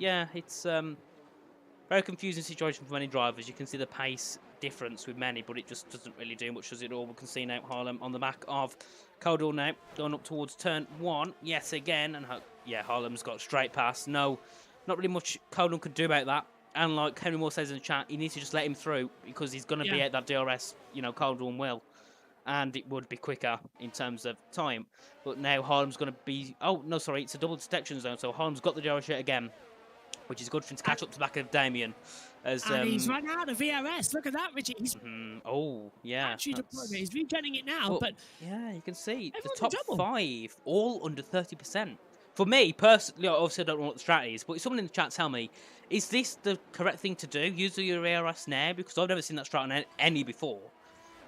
very confusing situation for many drivers. You can see the pace difference with many, but it just doesn't really do much, does it all? We can see now Harlem on the back of Coldor now, going up towards turn 1, yet again, and yeah, Harlem's got straight past. No, not really much Coldor could do about that. And like Henry Moore says in the chat, he needs to just let him through because he's going to be at that DRS, you know, Coldor will. And it would be quicker in terms of time. But now Harlem's going to be... Oh, no, sorry, it's a double detection zone, so Harlem's got the DRS yet again, which is good for him to catch up to the back of Damien. And he's run out of VRS. Look at that, Richie. He's oh, yeah. actually deployed it. He's regenning it now, but yeah, you can see the everyone's top in trouble. 5, all under 30%. For me, personally, obviously I don't know what the strat is, but if someone in the chat tell me, is this the correct thing to do? Use your ARS now? Because I've never seen that strat on any before.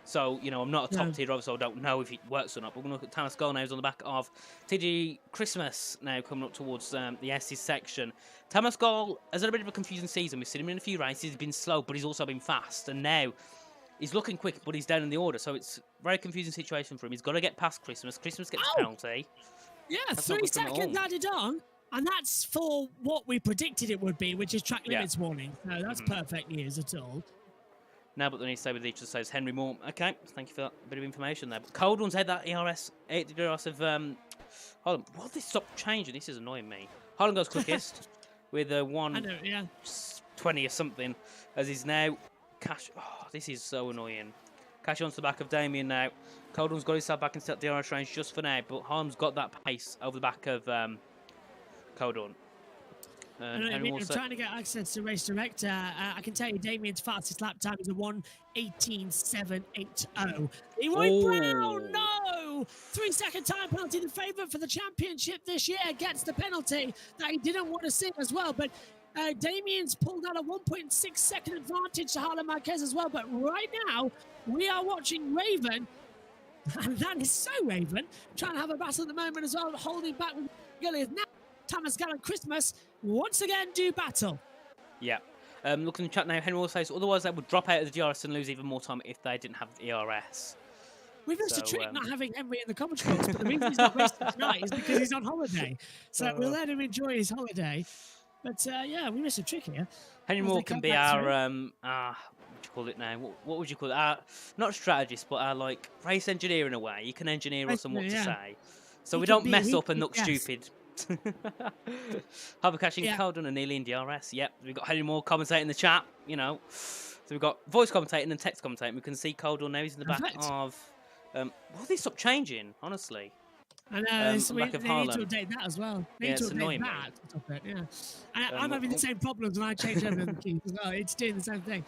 So, you know, I'm not a top tier, obviously I don't know if it works or not. But we're going to look at Thomas Goal now. He's on the back of TG Christmas now coming up towards the S's section. Thomas Goal has had a bit of a confusing season. We've seen him in a few races. He's been slow, but he's also been fast. And now he's looking quick, but he's down in the order. So it's a very confusing situation for him. He's got to get past Christmas. Christmas gets a penalty. Yeah, 3 seconds added on. And that's for what we predicted it would be, which is track limits warning. So that's perfect news at all. Now, but then he stay with each other, says Henry Moore. Okay, thank you for that bit of information there. But Cold One's had that ERS, 8 DRS of Holland. Well, this stopped changing. This is annoying me. Holland goes quickest with a 1:20 or something, as he's now cash. Oh, this is so annoying. Cash onto the back of Damien now. Cold One's got himself back into that DRS range just for now, but Holland's got that pace over the back of Cold One. I'm trying to get access to Race Director. I can tell you Damien's fastest lap time is a 1:18.780. Leroy Brown, no! 3-second time penalty. The favourite for the championship this year gets the penalty that he didn't want to see as well. But Damien's pulled out a 1.6-second advantage to Harlem Marquez as well. But right now, we are watching Raven. And that is so Raven. Trying to have a battle at the moment as well, holding back with Gillies. Now, Thomas Gall and Christmas once again do battle. Yeah. Looking in the chat now, Henry will say, so otherwise they would drop out of the DRS and lose even more time if they didn't have the ERS. We've missed a trick not having Henry in the commentary box, but the reason he's not racing tonight is because he's on holiday. So we'll let him enjoy his holiday. But yeah, we missed a trick here. Henry Moore can be our, what would you call it now? What would you call it? Our, not strategist, but our like race engineer in a way. You can engineer us on what to say. So we don't mess up and look stupid. Harbour catching Coldon and nearly in DRS. Yep, we've got Henry Moore commentating in the chat, you know. So we've got voice commentating and text commentating. We can see Coldon now. He's in the back of... well, they stopped changing, honestly. I know, so they need to update that as well. They need to update that. I'm having the same problems when I change over the keys as well. It's doing the same thing.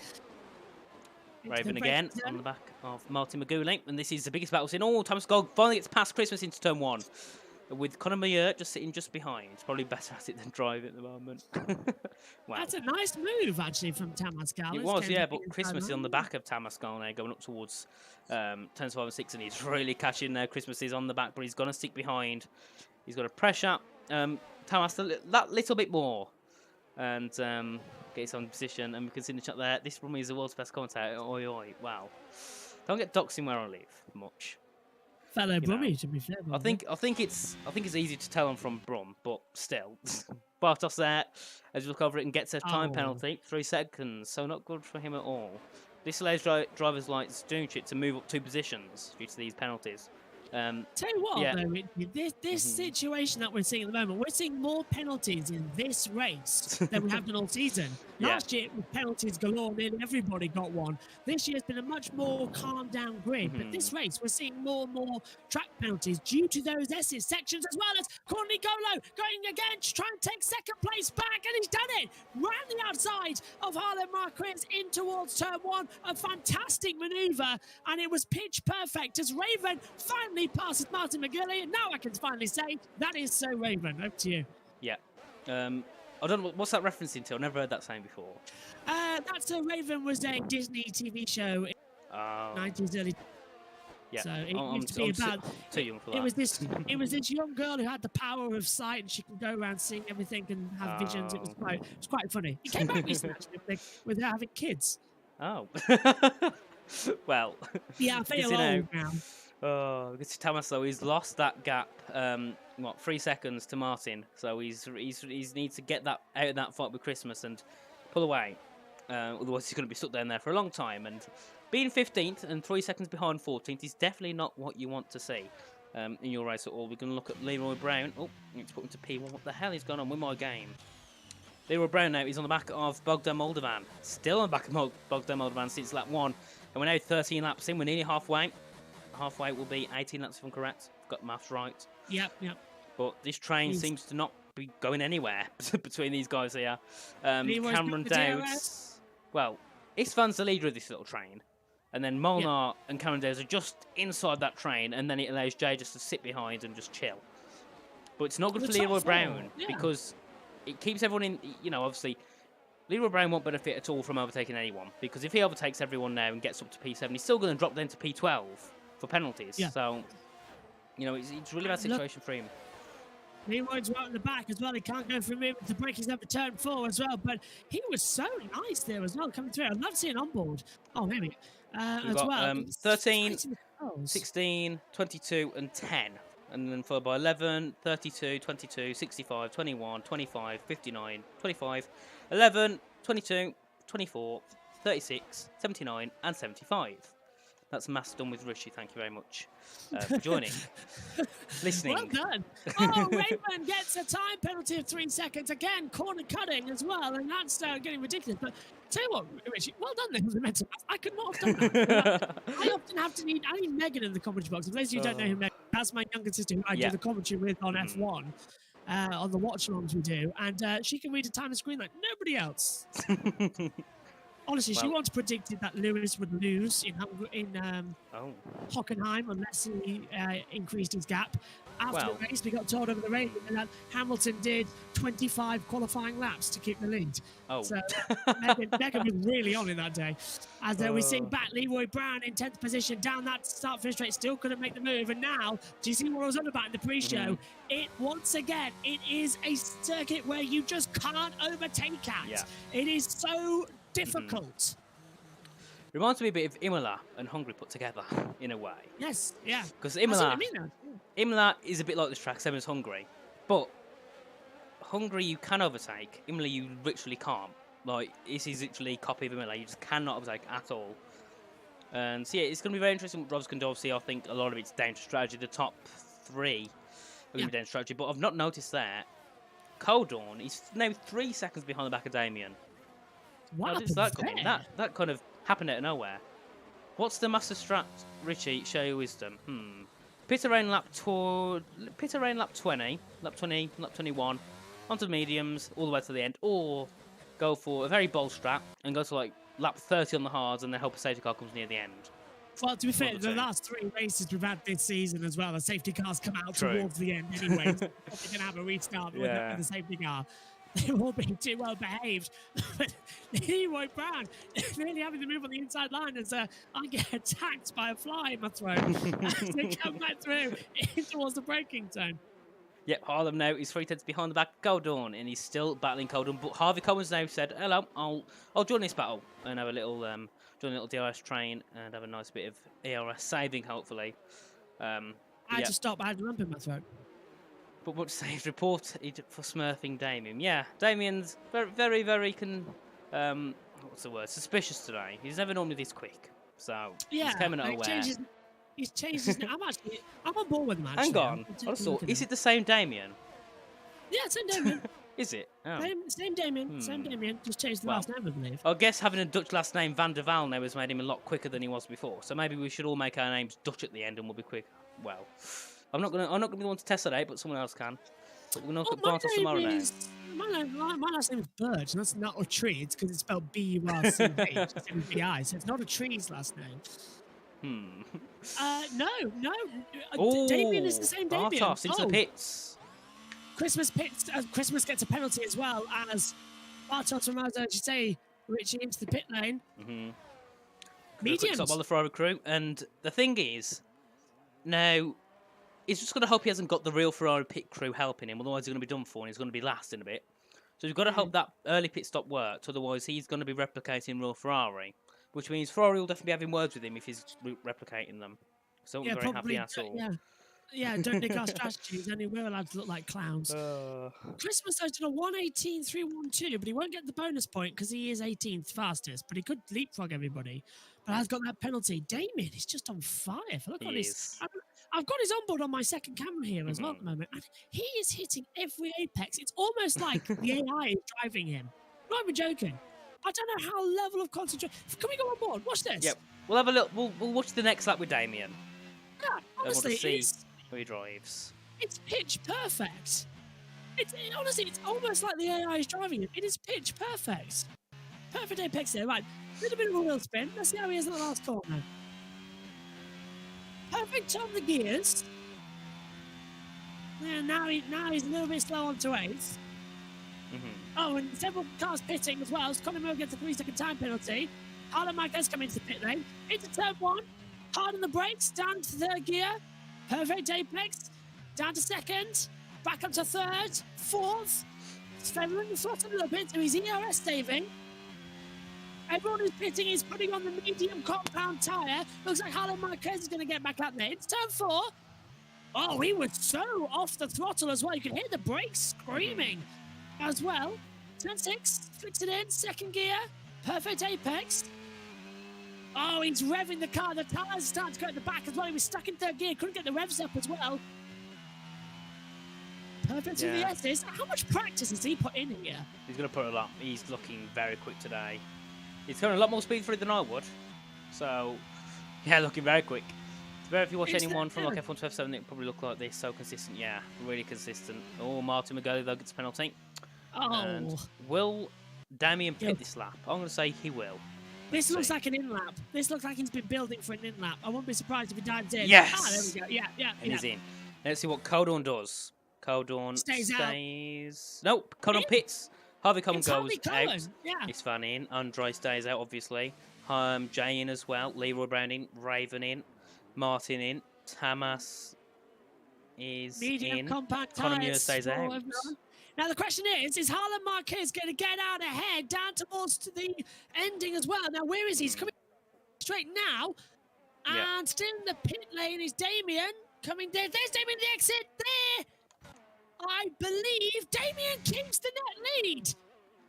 Raven again on the back of Martin Magooly. And this is the biggest battle scene. Oh, Thomas Gold finally gets past Christmas into turn 1. With Conor Mayer just sitting just behind. He's probably better at it than driving at the moment. Wow. That's a nice move, actually, from Thomas Gall. It was, yeah, but Christmas is on the back of Thomas Gall now, going up towards turns 5 and 6, and he's really catching there. Christmas is on the back, but he's going to stick behind. He's got to pressure Thomas that little bit more, and get his own position. And we can see in the chat there, this from me is the world's best commentator. Oi, oi, wow. Don't get doxing where I live much. Fellow Brummy, to be fair. I think it's easy to tell I'm from Brum, but still. Bartos there, as you look over it and gets a time penalty, 3 seconds, so not good for him at all. This allows drivers like Stunchit to move up 2 positions due to these penalties. Tell you what, though, this situation that we're seeing at the moment, we're seeing more penalties in this race than we have done all season. Last year, with penalties galore, nearly everybody got one. This year's been a much more calmed down grid, but this race, we're seeing more and more track penalties due to those S's sections, as well as Corny Golo going again to try and take second place back, and he's done it! Ran the outside of Harlem Marquez in towards turn 1. A fantastic manoeuvre, and it was pitch perfect as Raven finally passes Martin McGilly, and now I can finally say that is so Raven. Over to you. Yeah. I don't know, what's that referencing to? I've never heard that saying before. That's so Raven was a Disney TV show in the 90s, early. Yeah. So it used to be about. Too young for that. It was this young girl who had the power of sight, and she can go around seeing everything and have visions. It was quite funny. It came back recently actually, with her having kids. Oh. Well. Yeah, I feel old now. Oh, this is Thomas though. He's lost that gap. 3 seconds to Martin. So he's needs to get that out of that fight with Christmas and pull away. Otherwise, he's going to be stuck down there for a long time. And being 15th and 3 seconds behind 14th is definitely not what you want to see in your race at all. We're going to look at Leroy Brown. Oh, let's put him to P1. What the hell is going on with my game? Leroy Brown now is on the back of Bogdan Moldovan. Still on the back of Bogdan Moldovan since lap 1. And we're now 13 laps in. We're nearly halfway. Halfway will be 18 laps if I'm correct. I've got the maths right. Yep. But this train seems to not be going anywhere between these guys here. Leroy's Cameron got the Dowds. Well, Istvan's the leader of this little train. And then Molnar and Cameron Dowds are just inside that train. And then it allows Jay just to sit behind and just chill. But it's not good for Leroy Brown because it keeps everyone in, obviously, Leroy Brown won't benefit at all from overtaking anyone because if he overtakes everyone now and gets up to P7, he's still going to drop down to P12 for penalties. Yeah. So, it's a really bad situation for him. Leroy's right in the back as well. He can't go for a movement to break his number turn 4 as well. But he was so nice there as well coming through. I'd love to see an onboard. Oh, maybe. We've got 13, 16, 22 and 10. And then followed by 11, 32, 22, 65, 21, 25, 59, 25, 11, 22, 24, 36, 79 and 75. That's maths done with Rishi. Thank you very much for joining. Listening. Well done. Oh, Raymond gets a time penalty of 3 seconds. Again, corner cutting as well. And that's getting ridiculous. But tell you what, Richie, well done there. I could not have done that. I often have to need Megan in the commentary box. For those of you who don't know who Megan is, that's my younger sister who I do the commentary with on F1. On the watch-alongs we do. And she can read a time and screen like nobody else. Honestly, she once predicted that Lewis would lose in Hockenheim unless he increased his gap. After the race, we got told over the radio that Hamilton did 25 qualifying laps to keep the lead. So Megan was really on in that day. As we see back Leroy Brown in 10th position down that start-finish straight, still couldn't make the move. And now, do you see what I was on about in the pre-show? Once again, it is a circuit where you just can't overtake at. Yeah. It is so difficult. Reminds me a bit of Imola and Hungary put together, in a way. Yes, yeah. Because Imola is a bit like this track, same as Hungary. But Hungary you can overtake. Imola you literally can't. Like, this is literally a copy of Imola. You just cannot overtake at all. And so, yeah, it's going to be very interesting what Rob's going to do. Obviously, I think a lot of it's down to strategy. The top 3 are going to be down to strategy. But I've not noticed that Coldorn is now 3 seconds behind the back of Damien. What happened there? That kind of happened out of nowhere. What's the master strat, Richie? Show your wisdom. Pit around lap 20, lap 21, onto the mediums, all the way to the end, or go for a very bold strat and go to like lap 30 on the hards and then hope a safety car comes near the end. Well, to be fair, the last 3 races we've had this season as well, the safety cars come out towards the end anyway. So we're going to have a restart with the safety car. They will be too well behaved. But Leroy Brown really having to move on the inside line as I get attacked by a fly in my throat as they come back through towards the braking zone. Yep, Harlem now is 3 tenths behind the back of Coldorn, and he's still battling Coldorn. But Harvey Cohen's now said, "Hello, I'll join this battle and have a little join a little DRS train and have a nice bit of ERS saving, hopefully." I had to stop. I had a lump in my throat. But what to say? Reported for smurfing Damien. Yeah, Damien's very, very what's the word? Suspicious today. He's never normally this quick. So he's coming out aware. He's changed his name. I'm on board with him. Hang on. Is it the same Damien? Yeah, same Damien. Is it? Oh. Same Damien. Same Damien. Just changed the last name, I believe. I guess having a Dutch last name, Van der Waal, now has made him a lot quicker than he was before. So maybe we should all make our names Dutch at the end and we'll be quick. Well. I'm not gonna be the one to test that out, but someone else can. But we're gonna look at Bartos tomorrow now. My last name is Birch, and that's not a tree. It's because it's spelled B-U-R-C-H instead of B-I, so it's not a tree's last name. No. Damien is the same Damien. Bartos into the pits. Christmas gets a penalty as well as Bartos reminds, as you say, Richie into the pit lane. Mediums. Up by the Ferrari crew, and the thing is, now. He's just going to hope he hasn't got the real Ferrari pit crew helping him, otherwise he's going to be done for and he's going to be last in a bit. So we've got to hope that early pit stop worked, otherwise he's going to be replicating real Ferrari, which means Ferrari will definitely be having words with him if he's replicating them. So I'm very happy at all. Yeah, don't nick our strategies. Only we're allowed to look like clowns. Christmas has done a 1:18.312, but he won't get the bonus point because he is 18th fastest. But he could leapfrog everybody. But has got that penalty. Damien is just on fire. Look at this. I've got his onboard on my second camera here as well at the moment, and he is hitting every apex. It's almost like the AI is driving him. Not even joking. I don't know how level of concentration. Can we go on board? Watch this. Yep. We'll have a look. We'll watch the next lap with Damien. Yeah, honestly, who he drives. It's pitch perfect. Honestly, it's almost like the AI is driving it. It is pitch perfect. Perfect apex there. Right, a little bit of a wheel spin. Let's see how he is at the last corner. Perfect on the gears. Yeah, now he's a little bit slow on to 8th. Oh, and several cars pitting as well. Conor Moore gets a 3-second time penalty. Harlan Marquez coming into the pit lane. Into turn 1. Hard on the brakes. Down to 3rd gear. Perfect apex. Down to 2nd. Back up to 3rd. 4th. It's feathering the throttle a little bit, so he's ERS saving. Everyone who's pitting is putting on the medium compound tyre. Looks like Harlan Marquez is going to get back up there. It's turn 4. Oh, he was so off the throttle as well. You can hear the brakes screaming as well. Turn 6. Flicks it in. 2nd gear. Perfect apex. Oh, he's revving the car. The tyres starting to go at the back as well. He was stuck in 3rd gear. Couldn't get the revs up as well. Perfect through the S's. How much practice has he put in here? He's going to put a lot. He's looking very quick today. He's got a lot more speed through than I would. So, yeah, looking very quick. If you watch anyone from like F1 to F7, it probably look like this. So consistent. Yeah, really consistent. Oh, Martin McGurley, though, gets a penalty. Oh. And will Damien pit this lap? I'm going to say he will. This looks like an in-lap. This looks like he's been building for an in-lap. I won't be surprised if he dives in. Yes! Ah, there we go. Yeah. And he's in. Let's see what Coldorn does. Coldorn stays... Nope, Coldorn pits. Harvey Coleman goes out. Yeah. He's Van in. Andre stays out, obviously. Jay in as well. Leroy Brown in. Raven in. Martin in. Tamas is in. Conor Muir stays out. Now the question is Harlan Marquez going to get out ahead down towards the ending as well? Now where is he? He's coming straight now. And still in the pit lane is Damien coming there. There's Damien the exit there. I believe Damien keeps the net lead.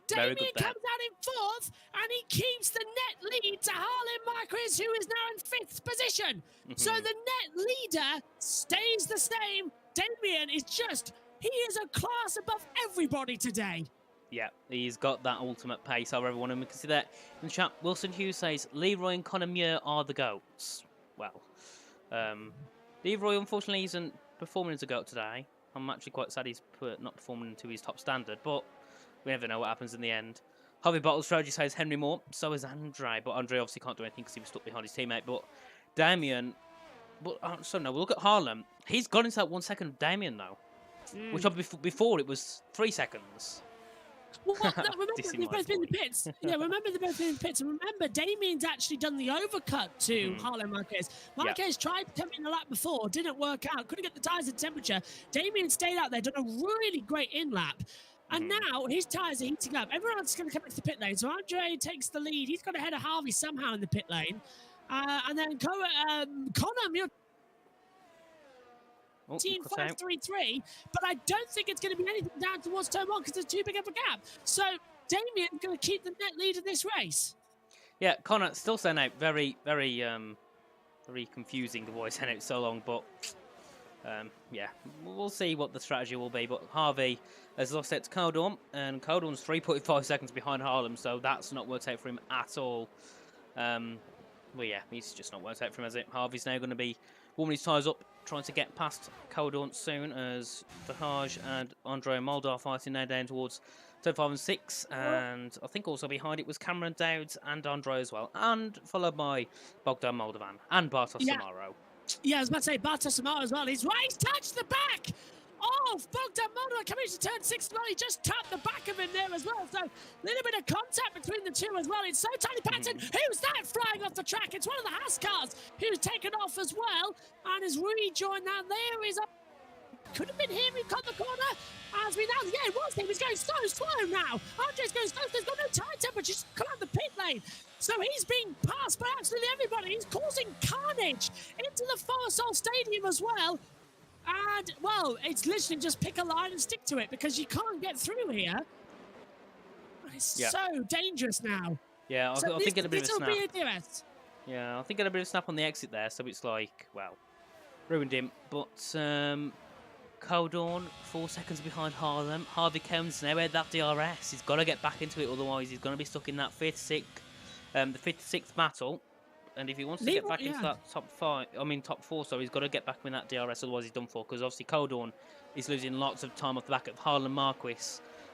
Damien comes out in 4th and he keeps the net lead to Harlan Marquez, who is now in 5th position. So the net leader stays the same. Damien is just... He is a class above everybody today. Yeah, he's got that ultimate pace over everyone, and we can see that in the chat. Wilson Hughes says, Leroy and Conor Muir are the GOATs. Well, Leroy, unfortunately, isn't performing as a GOAT today. I'm actually quite sad he's not performing to his top standard, but we never know what happens in the end. Harvey Bottles Strategy says Henry Moore, so is Andre, but Andre obviously can't do anything because he was stuck behind his teammate. But Damien, we'll look at Harlan. He's got into that 1 second of Damien, though. Which before it was 3 seconds. Well, no, remember they've both been in the pits. Yeah, remember they've both been in the pits. And remember, Damien's actually done the overcut to Harlan Marquez. Marquez tried to come in a lap before, didn't work out, couldn't get the tyres in temperature. Damien stayed out there, done a really great in-lap. And now his tyres are heating up. Everyone else is going to come into the pit lane. So Andre takes the lead. He's got ahead of Harvey somehow in the pit lane. And then Conor Muir 5.33, but I don't think it's going to be anything down towards turn 1 because there's too big of a gap. So Damien's going to keep the net lead of this race. Yeah, Conor still staying out. Very, very confusing the voice out so long, but yeah, we'll see what the strategy will be. But Harvey has lost it to Coldorn, and Coldorn's 3.5 seconds behind Harlem, so that's not worked out for him at all. Well, yeah, he's just not worked out for him, has it? Harvey's now going to be warming his tyres up, trying to get past Coldorn soon, as Verhage and Andre Moldar fighting now down towards turn 5 and 6. And I think also behind it was Cameron Dowds and Andre as well, and followed by Bogdan Moldovan and Bartosz Samaro. Yeah, I was about to say Bartosz Samaro as well. He's right, he's touched the back of Bogdan Moldovan coming to turn 6 as well. He just tapped the back of him there as well. So a little bit of contact between the two as well. It's so Tony Patton. Who's that flying off the track? It's one of the Haas cars who's taken off as well and has rejoined that. There is could have been him who cut the corner. As we know, yeah, it was him. He's going so slow now. Andre's going slow. There's got no tire temperature. Just come out the pit lane. So he's being passed by absolutely everybody. He's causing carnage into the Forest Stadium as well. And, well, it's literally just pick a line and stick to it because you can't get through here. It's so dangerous now. Yeah, So I think it'll be a this will snap. be a DRS. Yeah, I think it'll be a snap on the exit there, so it's like, well, ruined him. But Coldorn, 4 seconds behind Harlem. Harvey comes nowhere that DRS. He's got to get back into it, otherwise he's going to be stuck in that the 5th-6th battle. And if he wants to get back into that top 4, so he's got to get back in that DRS, otherwise he's done for. Because obviously Coldorn is losing lots of time off the back of Harlem Marquis.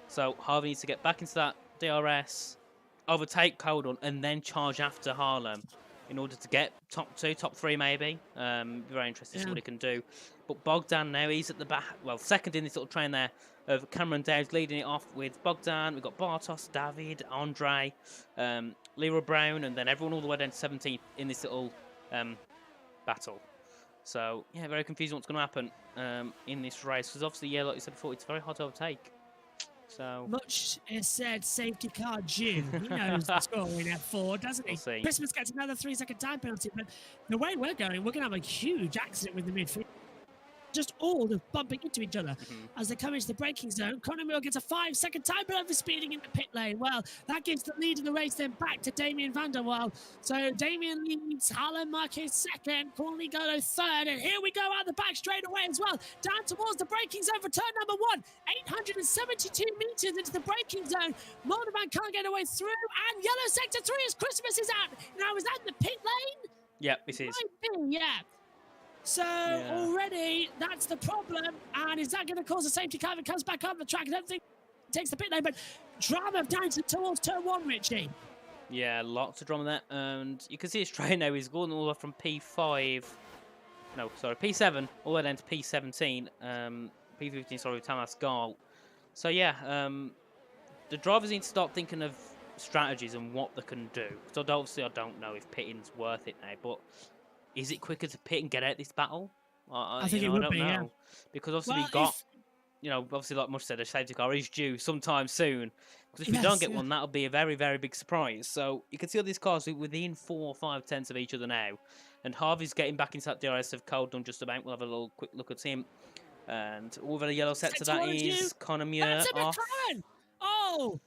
So Harvey needs to get back into that DRS, overtake Coldorn, and then charge after Harlem in order to get top 2, top 3 maybe. Very interesting to see what he can do. But Bogdan now, he's at the back, well, second in this little train there of Cameron Dowes leading it off with Bogdan. We've got Bartos, David, Andre, Leroy Brown, and then everyone all the way down to 17th in this little battle. So, yeah, very confusing what's going to happen in this race. Because obviously, yeah, like you said before, it's very hard to overtake. So much is said, safety car Jim. He knows the score in F4, doesn't he? We'll see. Christmas gets another 3-second time penalty, but the way we're going, we're going to have a huge accident with the midfield. Just all just bumping into each other as they come into the braking zone. Conor Mill gets a 5-second time penalty for speeding in the pit lane. Well, that gives the lead of the race then back to Damien van der Waal. So Damien leads, Harlem Marquez second, Cornely Golo third, and here we go out the back straight away as well. Down towards the braking zone for turn number 1. 872 metres into the braking zone. Molderman can't get away through, and yellow sector 3 as Christmas is out. Now, is that in the pit lane? Yep, it is. Yeah. So already that's the problem, and is that going to cause a safety car if it comes back on the track? I don't think it takes the pit lane, but drama down towards turn 1, Richie. Yeah, lots of drama there, and you can see his train now. He's going all the way from P7 all the way down to P17, P15, sorry, Tamas Gal. So yeah, the drivers need to start thinking of strategies and what they can do. So obviously I don't know if pitting's worth it now, but is it quicker to pit and get out this battle? I think it would be, yeah. Because obviously we've got, obviously like Mush said, a safety car is due sometime soon. Because if we don't get one, that'll be a very, very big surprise. So you can see all these cars within 4 or 5 tenths of each other now. And Harvey's getting back into that DRS of Coldon just about. We'll have a little quick look at him. And over the yellow sector, that is Conor Muir off. Oh!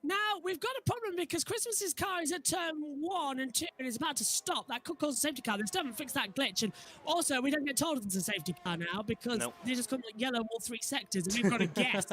Now, we've got a problem because Christmas's car is at turn 1 and 2 and is about to stop. That could cause a safety car. They still haven't fixed that glitch. And also, we don't get told it's a safety car now because they just come yellow all 3 sectors and we've got to guess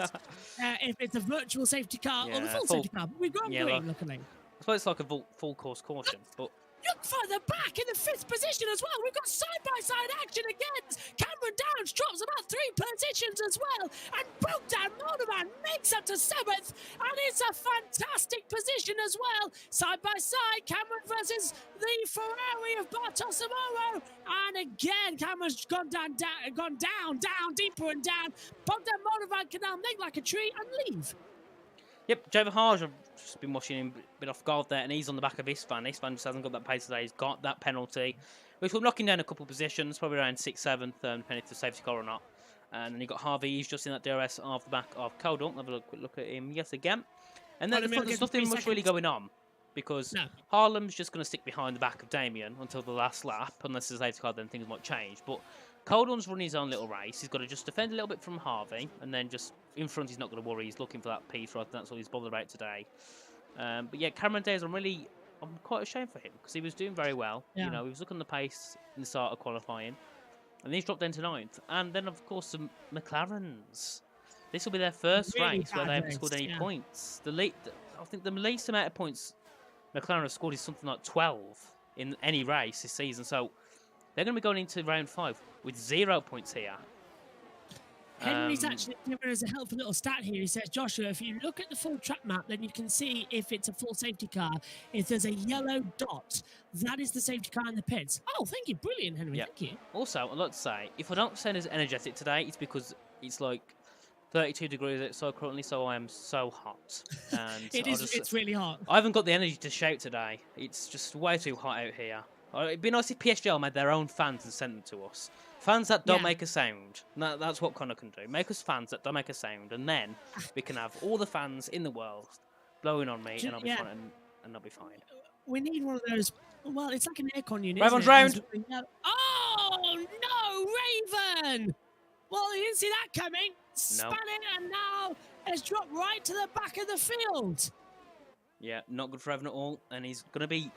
if it's a virtual safety car or the full safety car. We've gone green, luckily. I suppose it's like a full course caution, but... Look further back in the 5th position as well. We've got side-by-side action again. Cameron Downs drops about 3 positions as well. And Bogdan Molderman makes up to 7th. And it's a fantastic position as well. Side-by-side, Cameron versus the Ferrari of Bartos Amaro. And again, Cameron's gone down, deeper and down. Bogdan Molderman can now make like a tree and leave. Yep, Joe Verhaage, I've just been watching him a bit off guard there, and he's on the back of Istvan. Istvan just hasn't got that pace today. He's got that penalty, which will knock him down a couple of positions, probably around 6th, 7th, depending if it's a safety car or not. And then you've got Harvey, he's just in that DRS off the back of Coldon. Have a quick look at him yet again. And then there's nothing much really going on, because Harlem's just going to stick behind the back of Damien until the last lap, unless there's a safety car, then things might change. But Coldon's running his own little race. He's got to just defend a little bit from Harvey, and then just in front, he's not going to worry. He's looking for that P throw. That's all he's bothered about today. But yeah, Cameron Dayes, I'm quite ashamed for him because he was doing very well. Yeah. He was looking the pace in the start of qualifying, and then he's dropped down to 9th. And then, of course, the McLarens. This will be their first race where they haven't scored any points. I think the least amount of points McLaren have scored is something like 12 in any race this season. So they're going to be going into round 5 with 0 points here. Henry's actually given us a helpful little stat here. He says, Joshua, if you look at the full track map, then you can see if it's a full safety car. If there's a yellow dot, that is the safety car in the pits. Oh, thank you. Brilliant, Henry. Thank you. Also, I'd like to say, if I don't sound as energetic today, it's because it's like 32 degrees outside currently, so I am so hot. And it's really hot. I haven't got the energy to shout today. It's just way too hot out here. It'd be nice if PSGL made their own fans and sent them to us. Fans that don't make a sound. That's what Connor can do. Make us fans that don't make a sound, and then we can have all the fans in the world blowing on me, and I'll be fine. And I'll be fine. We need one of those. Well, it's like an aircon unit. Raven's round. Oh no, Raven! well, he didn't see that coming. Span it, and now it's dropped right to the back of the field. Yeah, not good for Evan at all, and he's going to be...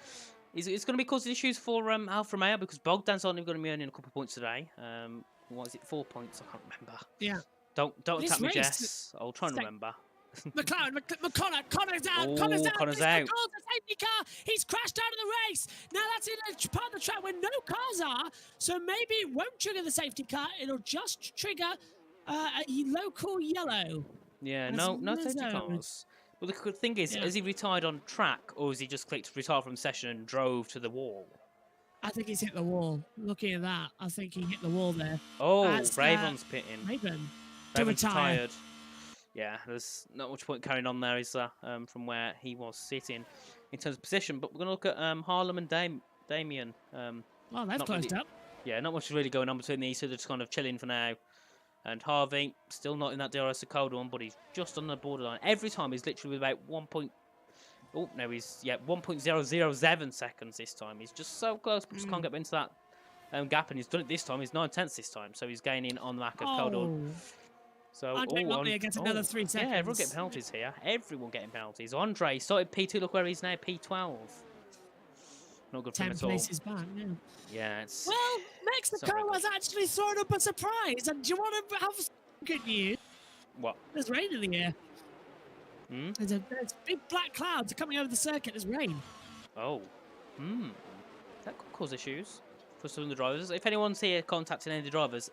It's going to be causing issues for Alfa Romeo because Bogdan's only going to be earning a couple of points today. What is it, 4 points? I can't remember. Yeah. Don't attack me, Jess. I'll try and remember. Connor's out. Oh, Connor's out. Connor's out. The safety car. He's crashed out of the race. Now that's in a part of the track where no cars are, so maybe it won't trigger the safety car. It'll just trigger a local yellow. Yeah, no safety cars. Well, the good thing is, has he retired on track, or has he just clicked retire from session and drove to the wall? I think he's hit the wall. Looking at that, I think he hit the wall there. Oh, Raven's pitting. Raven's retired. Yeah, there's not much point carrying on there, is there, from where he was sitting in terms of position. But we're going to look at Harlem and Damien. Well, they've closed up. Yeah, not much is really going on between these two. They're just kind of chilling for now. And Harvey, still not in that DRS of cold one, but he's just on the borderline. Every time he's literally with about 1.007 seconds this time. He's just so close, but just can't get into that gap. And he's done it this time. He's 9/10 this time, so he's gaining on the back of cold one. So, Andre gets another 3 seconds. Yeah, everyone getting penalties here. Everyone getting penalties. Andre started P2. Look where he's now, P12. Not good for him at all. 10 places back, yeah. Yeah, it's... Well, Mexico has actually thrown up a surprise. And do you want to have good news? What? There's rain in the air. Hmm? There's big black clouds coming over the circuit. There's rain. Oh. That could cause issues for some of the drivers. If anyone's here contacting any of the drivers,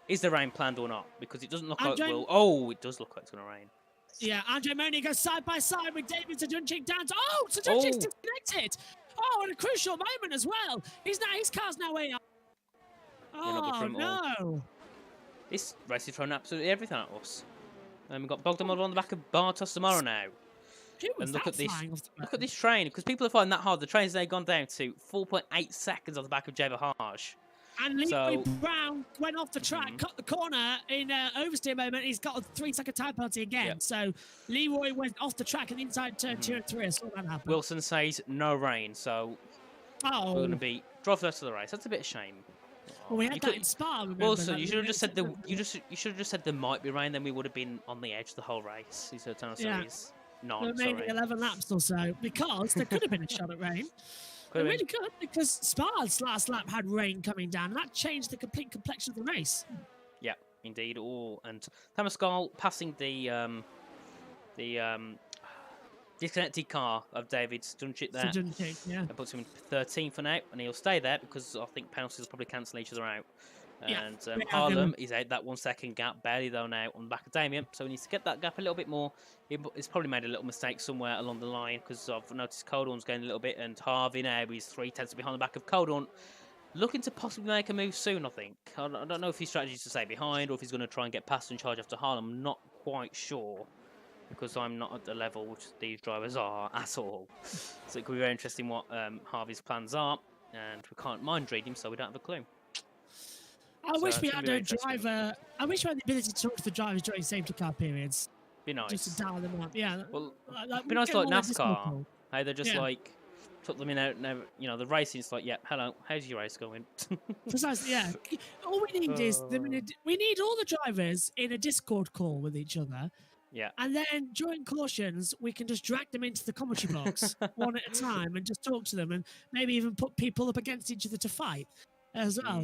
is the rain planned or not? Because it doesn't look like it will. Oh, it does look like it's going to rain. Yeah, Andre Moni goes side by side with David Sajunchik down to... Oh, Sajunchik's disconnected. Oh, and a crucial moment as well. His car's now way up. Oh, no. This race is throwing absolutely everything at us. And we've got Bogdan on the back of Bartos tomorrow now. And look at this train, because people are finding that hard. The train's now gone down to 4.8 seconds off the back of Jay Bahaj. And Leroy Brown went off the track, cut the corner in oversteer moment. He's got a 3-second time penalty again. Yep. So Leroy went off the track in the inside turn 2 and 3. I saw that happen. Wilson says no rain, so we're going to be drive the rest of the race. That's a bit of a shame. Well, we had that in Spa. Wilson, you should have just said you should have just said there might be rain. Then we would have been on the edge the whole race. He said, "Series, maybe 11 laps or so, because there could have been a shot at rain." It really could, because Spa's last lap had rain coming down, and that changed the complete complexion of the race. Yeah, indeed. And Tamascal passing the disconnected car of David Stunchik there. And puts him in 13 for now, and he'll stay there because I think penalties will probably cancel each other out. And Harlem is out that 1 second gap, barely though now, on the back of Damien. So he needs to get that gap a little bit more. He's probably made a little mistake somewhere along the line because I've noticed Coldorn's going a little bit, and Harvey now he's 3/10 behind the back of Coldorn. Looking to possibly make a move soon, I think. I don't know if his strategy is to stay behind or if he's going to try and get past and charge after Harlem. I'm not quite sure, because I'm not at the level which these drivers are at all. So it could be very interesting what Harvey's plans are, and we can't mind read him, so we don't have a clue. I wish we had a driver. I wish we had the ability to talk to the drivers during safety car periods. Be nice. Just to dial them up. Yeah. Well, be nice like NASCAR. Hey, they're just like took them in out. You know, the racing's like, yeah, hello, how's your race going? Precisely. Yeah. All we need is we need all the drivers in a Discord call with each other. Yeah. And then during cautions, we can just drag them into the commentary box one at a time and just talk to them, and maybe even put people up against each other to fight as well.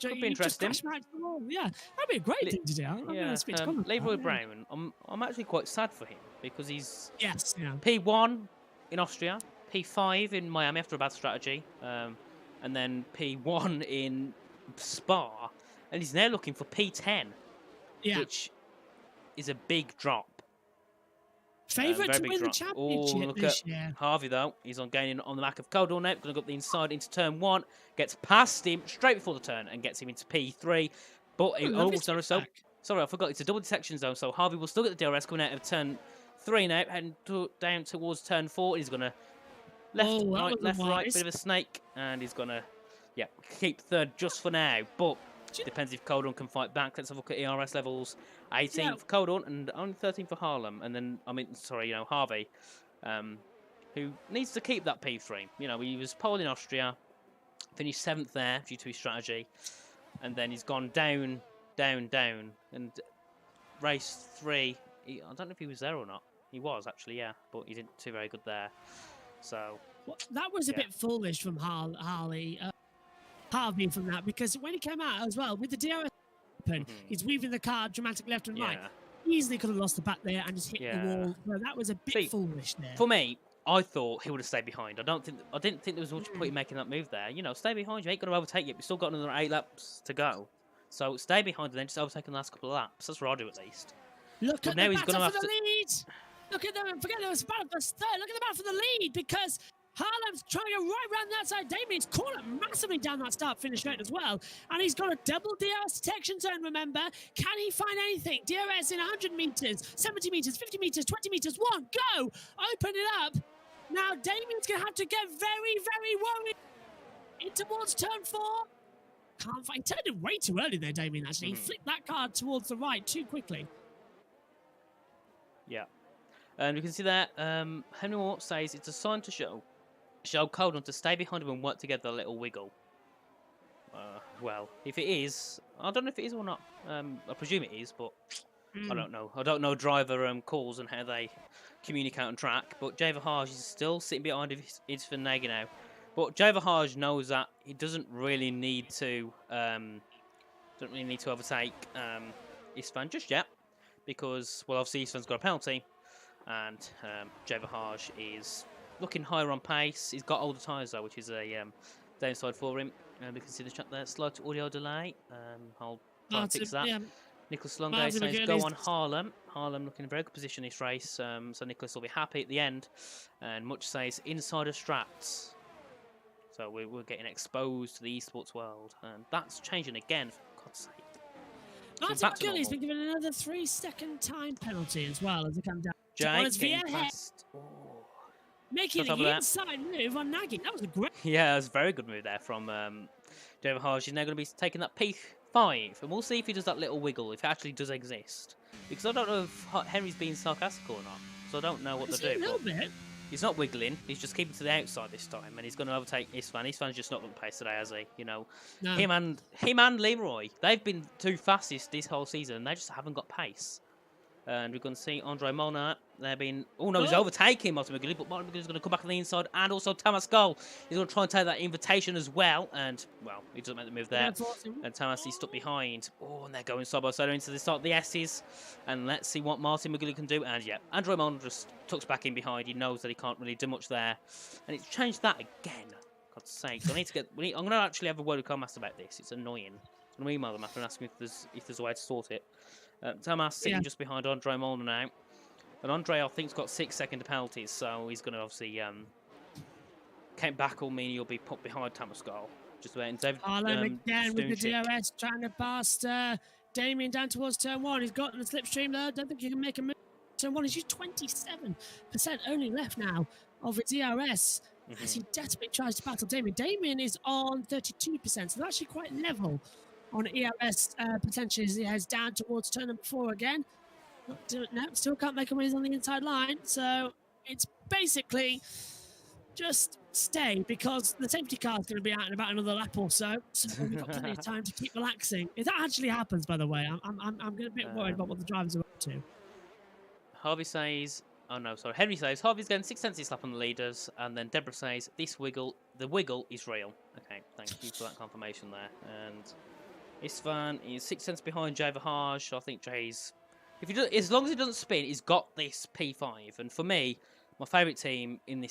Could be interesting. Yeah, that'd be a great thing to do. Leroy Brown, I'm actually quite sad for him because he's P1 in Austria, P5 in Miami after a bad strategy, and then P1 in Spa, and he's now looking for P10, which is a big drop. Favourite to win the championship this year. Harvey, though, he's gaining on the back of Coldor now. Going to go up the inside into turn 1. Gets past him straight before the turn and gets him into P3. But he almost done so. Sorry, I forgot. It's a double detection zone, so Harvey will still get the DRS coming out of turn 3 now, heading down towards turn 4. He's going to left, right, bit of a snake, and he's going to keep third just for now. But depends if Coldon can fight back. Let's have a look at ERS levels. 18 for Coldon and only 13 for Harlem. And then, Harvey, who needs to keep that P3. You know, he was pole in Austria, finished 7th there due to his strategy. And then he's gone down down, and race 3. I don't know if he was there or not. He was actually, yeah, but he didn't do very good there. So Well, that was a bit foolish from Harvey from that, because when he came out as well with the DRS open, he's weaving the car dramatically left and right. Easily could have lost the back there and just hit the wall. Well, that was a bit foolish there. For me, I thought he would have stayed behind. I didn't think there was much point in making that move there. You know, stay behind. You ain't going to overtake yet. We've still got another 8 laps to go. So stay behind and then just overtake in the last couple of laps. That's what I'll do at least. Look at the battle for the lead. Look at them. Forget there was a battle for third. Look at the battle for the lead, because Harlem's trying to go right round that side. Damien's caught up massively down that start-finish straight as well. And he's got a double DRS detection zone, remember. Can he find anything? DRS in 100 metres, 70 metres, 50 metres, 20 metres. One, go! Open it up. Now Damien's going to have to get very, very worried in towards turn 4. Can't find. He turned it way too early there, Damien, actually. He flicked that car towards the right too quickly. Yeah. And you can see that Henry Moore says it's a sign to show Coldon to stay behind him and work together a little wiggle. Well, if it is, I don't know if it is or not. I presume it is, but I don't know. I don't know driver calls and how they communicate on track. But Jay Verhaage is still sitting behind Isvan Nagy now. But Jay Verhaage knows that he doesn't really need to overtake Isvan just yet, because well, obviously Isvan's got a penalty, and Jay Verhaage is looking higher on pace. He's got older tyres though, which is a downside for him. We can see the chat there. Slight audio delay. I'll try and fix that. Nicholas Longo says go on Harlem. Harlem looking in a very good position this race. So Nicholas will be happy at the end. And Much says insider strats. So we're getting exposed to the esports world. And that's changing again, for God's sake. Martin McGilly's been given another 3-second time penalty as well as they come down. Jake getting past. Making the inside move on Nagy. That was a great... Yeah, it was a very good move there from David Harsh. He's now going to be taking that P5, and we'll see if he does that little wiggle, if it actually does exist. Because I don't know if Henry's being sarcastic or not, so I don't know what to do. A little bit. He's not wiggling, he's just keeping to the outside this time, and he's going to overtake Isvan. Isvan's just not going to pace today, has he? You know, no. Him and Leroy, they've been two fastest this whole season, and they just haven't got pace. And we're going to see Andre Molnar. They've been... Oh, no, he's overtaking Martin McGilly, but Martin McGilly's going to come back on the inside. And also Thomas Gull. He's going to try and take that invitation as well. And, well, he doesn't make the move there. And Thomas, he's stuck behind. Oh, and they're going side by side into the start of the S's. And let's see what Martin McGilly can do. And, yeah, Andre Molnar just tucks back in behind. He knows that he can't really do much there. And it's changed that again. God's sake. So I need to get... I'm going to actually have a word with Carmaster about this. It's annoying. I'm going to email them after and ask him if there's a way to sort it. Tamas sitting just behind Andre Molnar now. And Andre, I think, has got 6-second penalties, so he's going to obviously... came back will mean he'll be put behind Thomas Gull. Just waiting. David again with the DRS, trying to pass Damien down towards turn 1. He's got the slipstream there. Don't think he can make a move. Turn 1, he's used 27% only left now of the DRS. As he desperately tries to battle Damien. Damien is on 32%, so they're actually quite level on ERS potentially as he heads down towards turn number 4 again. No, still can't make a move on the inside line. So it's basically just stay, because the safety car is going to be out in about another lap or so. So we've got plenty of time to keep relaxing. If that actually happens, by the way, I'm a bit worried about what the drivers are up to. Harvey says... Oh no, sorry. Henry says Harvey's getting 6 cents slap on the leaders, and then Deborah says the wiggle is real. Okay, thank you for that confirmation there. And Isvan is 6 cents behind Jay Verhaage. I think Jay's, as long as he doesn't spin, he's got this P5. And for me, my favourite team in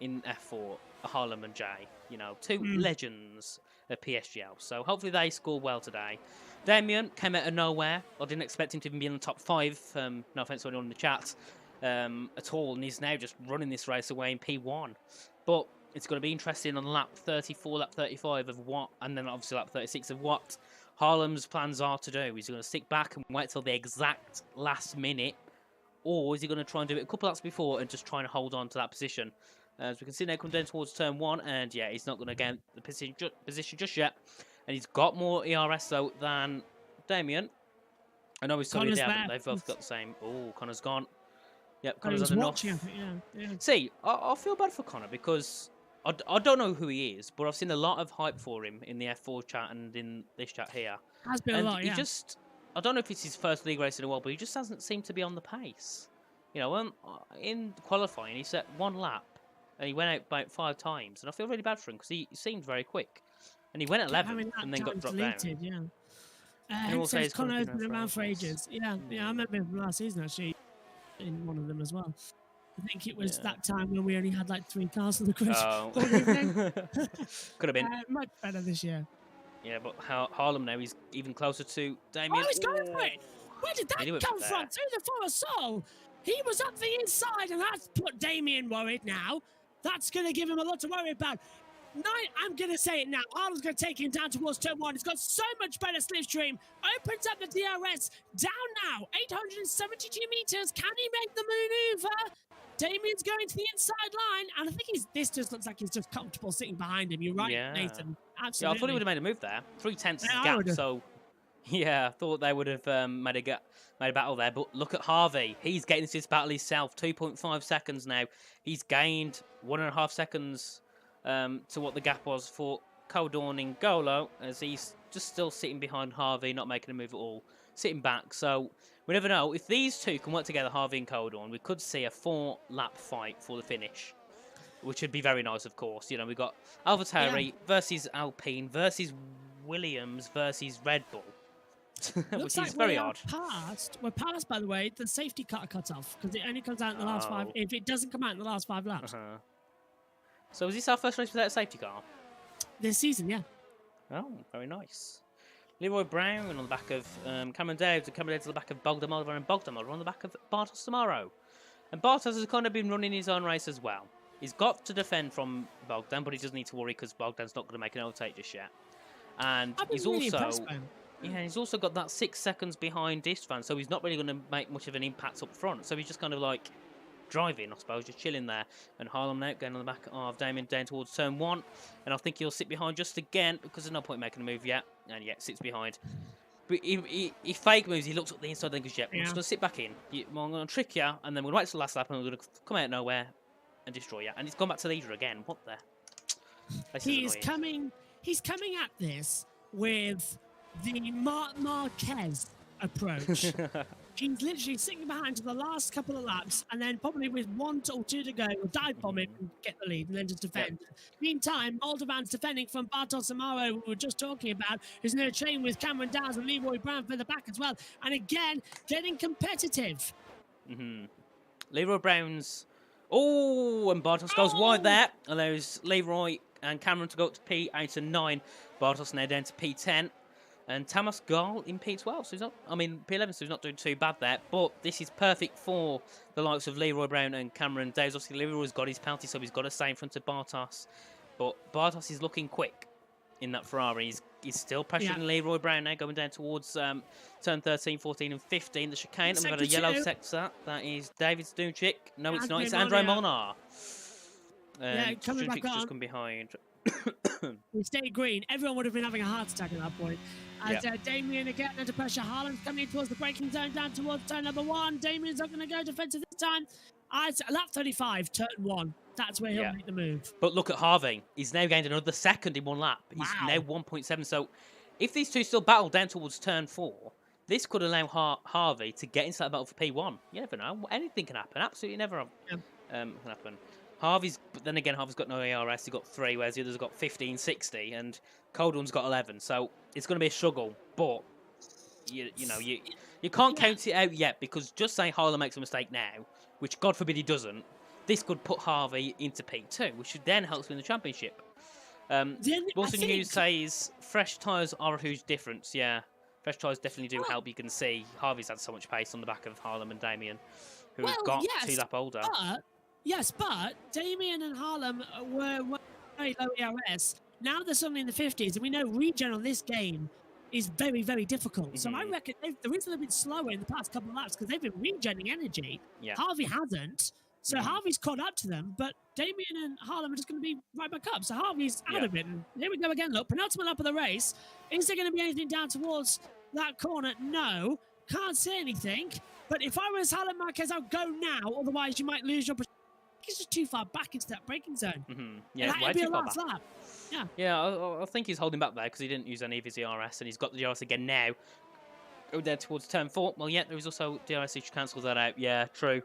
F4 are Harlem and Jay. You know, two legends at PSGL. So hopefully they score well today. Damien came out of nowhere. I didn't expect him to even be in the top 5. No offence to anyone in the chat. At all, and he's now just running this race away in P1. But it's going to be interesting on lap 34, lap 35 of what, and then obviously lap 36 of what Harlem's plans are to do. Is he going to stick back and wait till the exact last minute, or is he going to try and do it a couple laps before and just try and hold on to that position? As we can see now, come down towards turn 1, and yeah, he's not going to get the position just yet. And he's got more ERS though than Damien. I know he's sorry they've both got the same. Oh, Connor's gone. Yep, Connor's had enough. Yeah. See, I feel bad for Connor because I don't know who he is, but I've seen a lot of hype for him in the F4 chat and in this chat here. Has been And a lot, he yeah. just, I don't know if it's his first league race in a while, but he just hasn't seemed to be on the pace. You know, in qualifying, he set 1 lap and he went out about 5 times, and I feel really bad for him because he seemed very quick, and he went at 11th and then got dropped deleted, down. Yeah. And also, he's Connor's been been around for ages. Yeah, I remember him from last season actually, in one of them as well. I think it was that time when we only had like 3 cars on the grid. Oh. Could have been. Much better this year. Yeah, but Harlem now, he's even closer to Damien. Oh, he's going for it! Where did that come from? Through the forest soul! He was up the inside, and that's put Damien worried now. That's going to give him a lot to worry about. I'm going to say it now. Harlem's going to take him down towards turn 1. He's got so much better slipstream. Opens up the DRS. Down now. 872 meters. Can he make the maneuver? Damien's going to the inside line, and I think this just looks like he's just comfortable sitting behind him. You're right, Nathan. Absolutely. Yeah, I thought he would have made a move there. 3/10 gap, so yeah, I thought they would have made a battle there. But look at Harvey. He's getting into this battle himself. 2.5 seconds now. He's gained 1.5 seconds to what the gap was for Coldorn in Golo, as he's just still sitting behind Harvey, not making a move at all, sitting back. So we never know. If these two can work together, Harvey and Coldorn, we could see a 4-lap fight for the finish, which would be very nice, of course. You know, we've got AlphaTauri versus Alpine versus Williams versus Red Bull, which is very odd. We're past, by the way, the safety car cutoff, because it only comes out in the last 5. If it doesn't come out in the last 5 laps. So is this our first race without a safety car? This season, yeah. Oh, very nice. Leroy Brown on the back of Cameron Dowd, and Cameron Dowd's on the back of Bogdan Oliver, and Bogdan Oliver on the back of Bartos tomorrow. And Bartos has kind of been running his own race as well. He's got to defend from Bogdan, but he doesn't need to worry because Bogdan's not going to make an overtake just yet. And he's really also... Yeah, he's also got that 6 seconds behind Istvan, so he's not really going to make much of an impact up front. So he's just kind of like driving, I suppose, just chilling there. And Harlem now going on the back of Damien down towards turn 1. And I think he'll sit behind just again because there's no point making a move yet. And yeah, sits behind. But he fake moves, he looks up the inside and goes, yeah, I'm just going to sit back in. I'm going to trick you, and then we're going to wait till the last lap, and we're going to come out of nowhere and destroy you. And he's gone back to leader again. What the? He's coming at this with the Marc Marquez approach. He's literally sitting behind for the last couple of laps, and then probably with 1 or 2 to go, will dive bomb it and get the lead, and then just defend. Yep. Meantime, Moldovan's defending from Bartos Amaro, who we were just talking about, who's in a train with Cameron Downs and Leroy Brown for the back as well. And again, getting competitive. Leroy Brown's... Oh, and Bartos goes wide there. Allows Leroy and Cameron to go up to P8 and 9. Bartos now down to P10. And Tamas Gall in P12, so he's not, P11, so he's not doing too bad there. But this is perfect for the likes of Leroy Brown and Cameron Dowes. Obviously, Leroy's got his penalty, so he's got to stay in front of Bartos. But Bartos is looking quick in that Ferrari. He's still pressuring Leroy Brown now, going down towards turn 13, 14, and 15. The chicane, and we've got a yellow sector. That is David Stunchik. No, it's not. It's Andre Molnar. Coming back on. Just come behind. We stayed green. Everyone would have been having a heart attack at that point. As Damien again under pressure. Harlan's coming towards the braking zone, down towards turn number 1. Damien's not going to go defensive this time. Lap 35, turn 1. That's where he'll make the move. But look at Harvey. He's now gained another second in 1 lap. He's now 1.7. So if these two still battle down towards turn 4, this could allow Harvey to get into that battle for P1. You never know. Anything can happen. Absolutely never can happen. But then again, Harvey's got no ARS. He's got 3, whereas the others have got 15, 60, and Coldorn's got 11. So it's going to be a struggle. But you can't count it out yet, because just say Harlan makes a mistake now, which God forbid he doesn't, this could put Harvey into P2, which should then help win the championship. Also, news says fresh tyres are a huge difference. Yeah, fresh tyres definitely do help. You can see Harvey's had so much pace on the back of Harlem and Damien, who have got 2 lap older. But Damien and Harlem were very low ERS. Now they're suddenly in the 50s, and we know regen on this game is very, very difficult. So I reckon the reason they've been slower in the past couple of laps because they've been regenning energy. Harvey hasn't. So Harvey's caught up to them, but Damien and Harlem are just going to be right back up. So Harvey's out of it. And here we go again. Look, penultimate lap of the race. Is there going to be anything down towards that corner? No. Can't say anything. But if I was Harlem Marquez, I'd go now. Otherwise, you might lose your... he's just too far back into that braking zone. Yeah, That way would be too a far last back. lap. Yeah. Yeah, I think he's holding back there because he didn't use any of his DRS, and he's got the DRS again now. Go there towards turn 4. Well, yeah, there is also DRS which cancels that out. Yeah, true.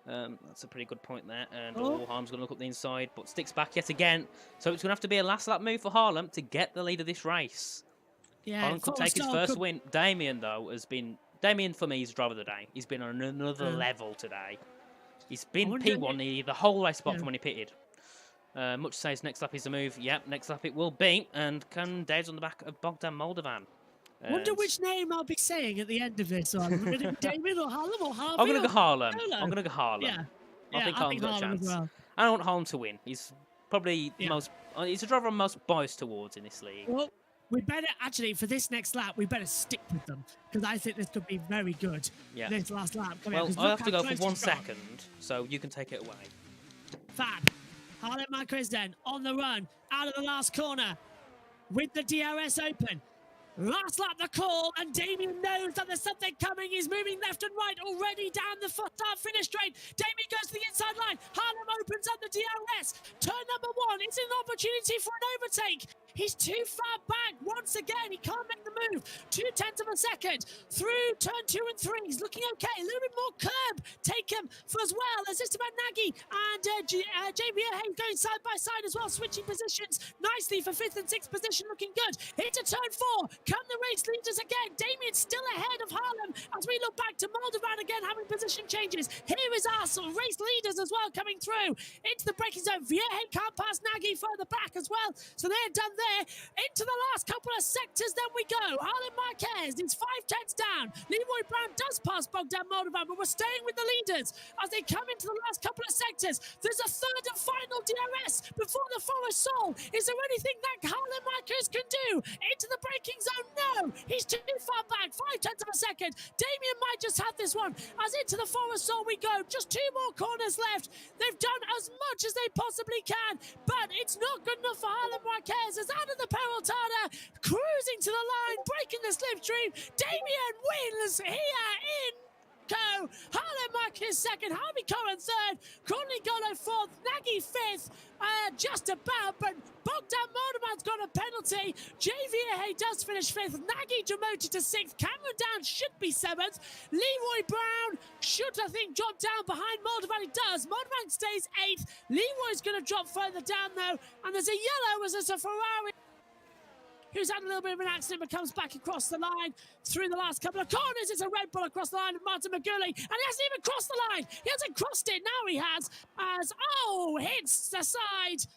That's a pretty good point there. And Harlem's going to look up the inside, but sticks back yet again. So it's going to have to be a last lap move for Harlem to get the lead of this race. Yeah, Harlem could take his first win. Damien, though, has been... Damien, for me, is the driver of the day. He's been on another level today. He's been P1 the whole race spot from when he pitted. Much says next up is the move. Yep, next up it will be. And can Dave's on the back of Bogdan Moldovan. Wonder which name I'll be saying at the end of this one. Going to be Damien or Harlem or Harvey? I'm going to go Harlem. Solo? I'm going to go Harlem. Yeah. I think Harlem's got a chance. As well. I don't want Harlem to win. He's probably the most... He's a driver I'm most biased towards in this league. Well, we better, actually, for this next lap, we better stick with them. Because I think this could be very good. Yeah. This last lap. Well, I have to go for 1 second, so you can take it away. Fab. Harlem Marquez then, on the run, out of the last corner, with the DRS open. Last lap, the call, and Damien knows that there's something coming. He's moving left and right already down the start-finish straight. Damien goes to the inside line. Harlem opens up the DRS. Turn number 1. It's an opportunity for an overtake. He's too far back once again. He can't make the move. 0.2 of a second through turn 2 and 3. He's looking okay. A little bit more curb. Take him for as well as Esteban Nagy and JBA going side by side as well, switching positions nicely for 5th and 6th position, looking good. Into turn 4. Come the race leaders again. Damien's still ahead of Harlem as we look back to Moldovan again having position changes. Here is our race leaders as well coming through into the braking zone. Vieja can't pass Nagy further back as well. So they're done there. Into the last couple of sectors, then we go. Harlem Marquez is 5/10 down. Leroy Brown does pass Bogdan Moldovan, but we're staying with the leaders as they come into the last couple of sectors. There's a third and final DRS before the Forest Soul. Is there anything that Harlem Marquez can do? Into the braking zone? No, he's too far back. 0.5 of a second. Damien might just have this one. As into the Forest Soul we go. Just 2 more corners left. They've done as much as they possibly can, but it's not good enough for Harlem Marquez. As out of the Peraltada, cruising to the line, breaking the slipstream. Damien wins here in go. Harlem Marquez second, Harvey Cohen third, Courtney Golo fourth, Nagy fifth, just about, but Bogdan Moldovan's got a penalty. JVA does finish fifth, Nagy demoted to sixth, Cameron Down should be seventh, Leroy Brown should, I think, drop down behind Moldovan. He does. Moldovan stays eighth. Leroy's going to drop further down though, and there's a yellow as there's a Ferrari who's had a little bit of an accident but comes back across the line through the last couple of corners. It's a Red Bull across the line of Martin Maguli, and he hasn't even crossed the line. He hasn't crossed it. Now he has, as, hits the side.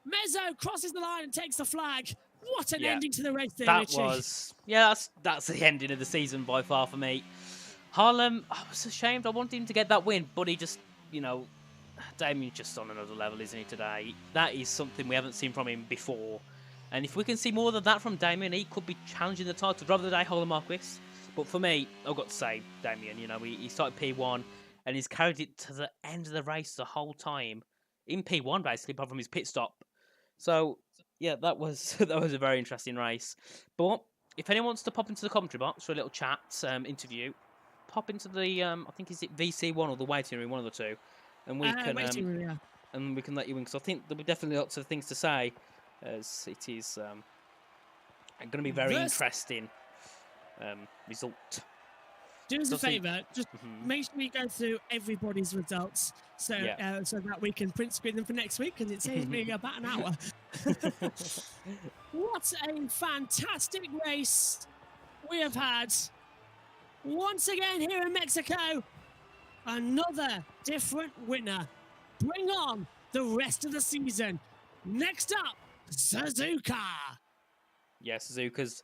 Mezzo crosses the line and takes the flag. What an ending to the race there, that Richie. That's the ending of the season by far for me. Harlem, I was ashamed. I wanted him to get that win, but he just, Damien's just on another level, isn't he, today? That is something we haven't seen from him before. And if we can see more than that from Damien, he could be challenging the title. Rather than Harlem Marquez. But for me, I've got to say, Damien, he started P1 and he's carried it to the end of the race the whole time. In P1, basically, apart from his pit stop. So, yeah, that was a very interesting race. But if anyone wants to pop into the commentary box for a little chat, interview, pop into the, I think, is it VC1 or the waiting room, one of the two. And we can and we can let you in, because I think there'll be definitely lots of things to say, as it is going to be very interesting result. Do us a favour, just make sure you go through everybody's results so so that we can print screen them for next week, because it saves me about an hour. What a fantastic race we have had. Once again here in Mexico, another different winner. Bring on the rest of the season. Next up, Suzuka. Yeah, Suzuka's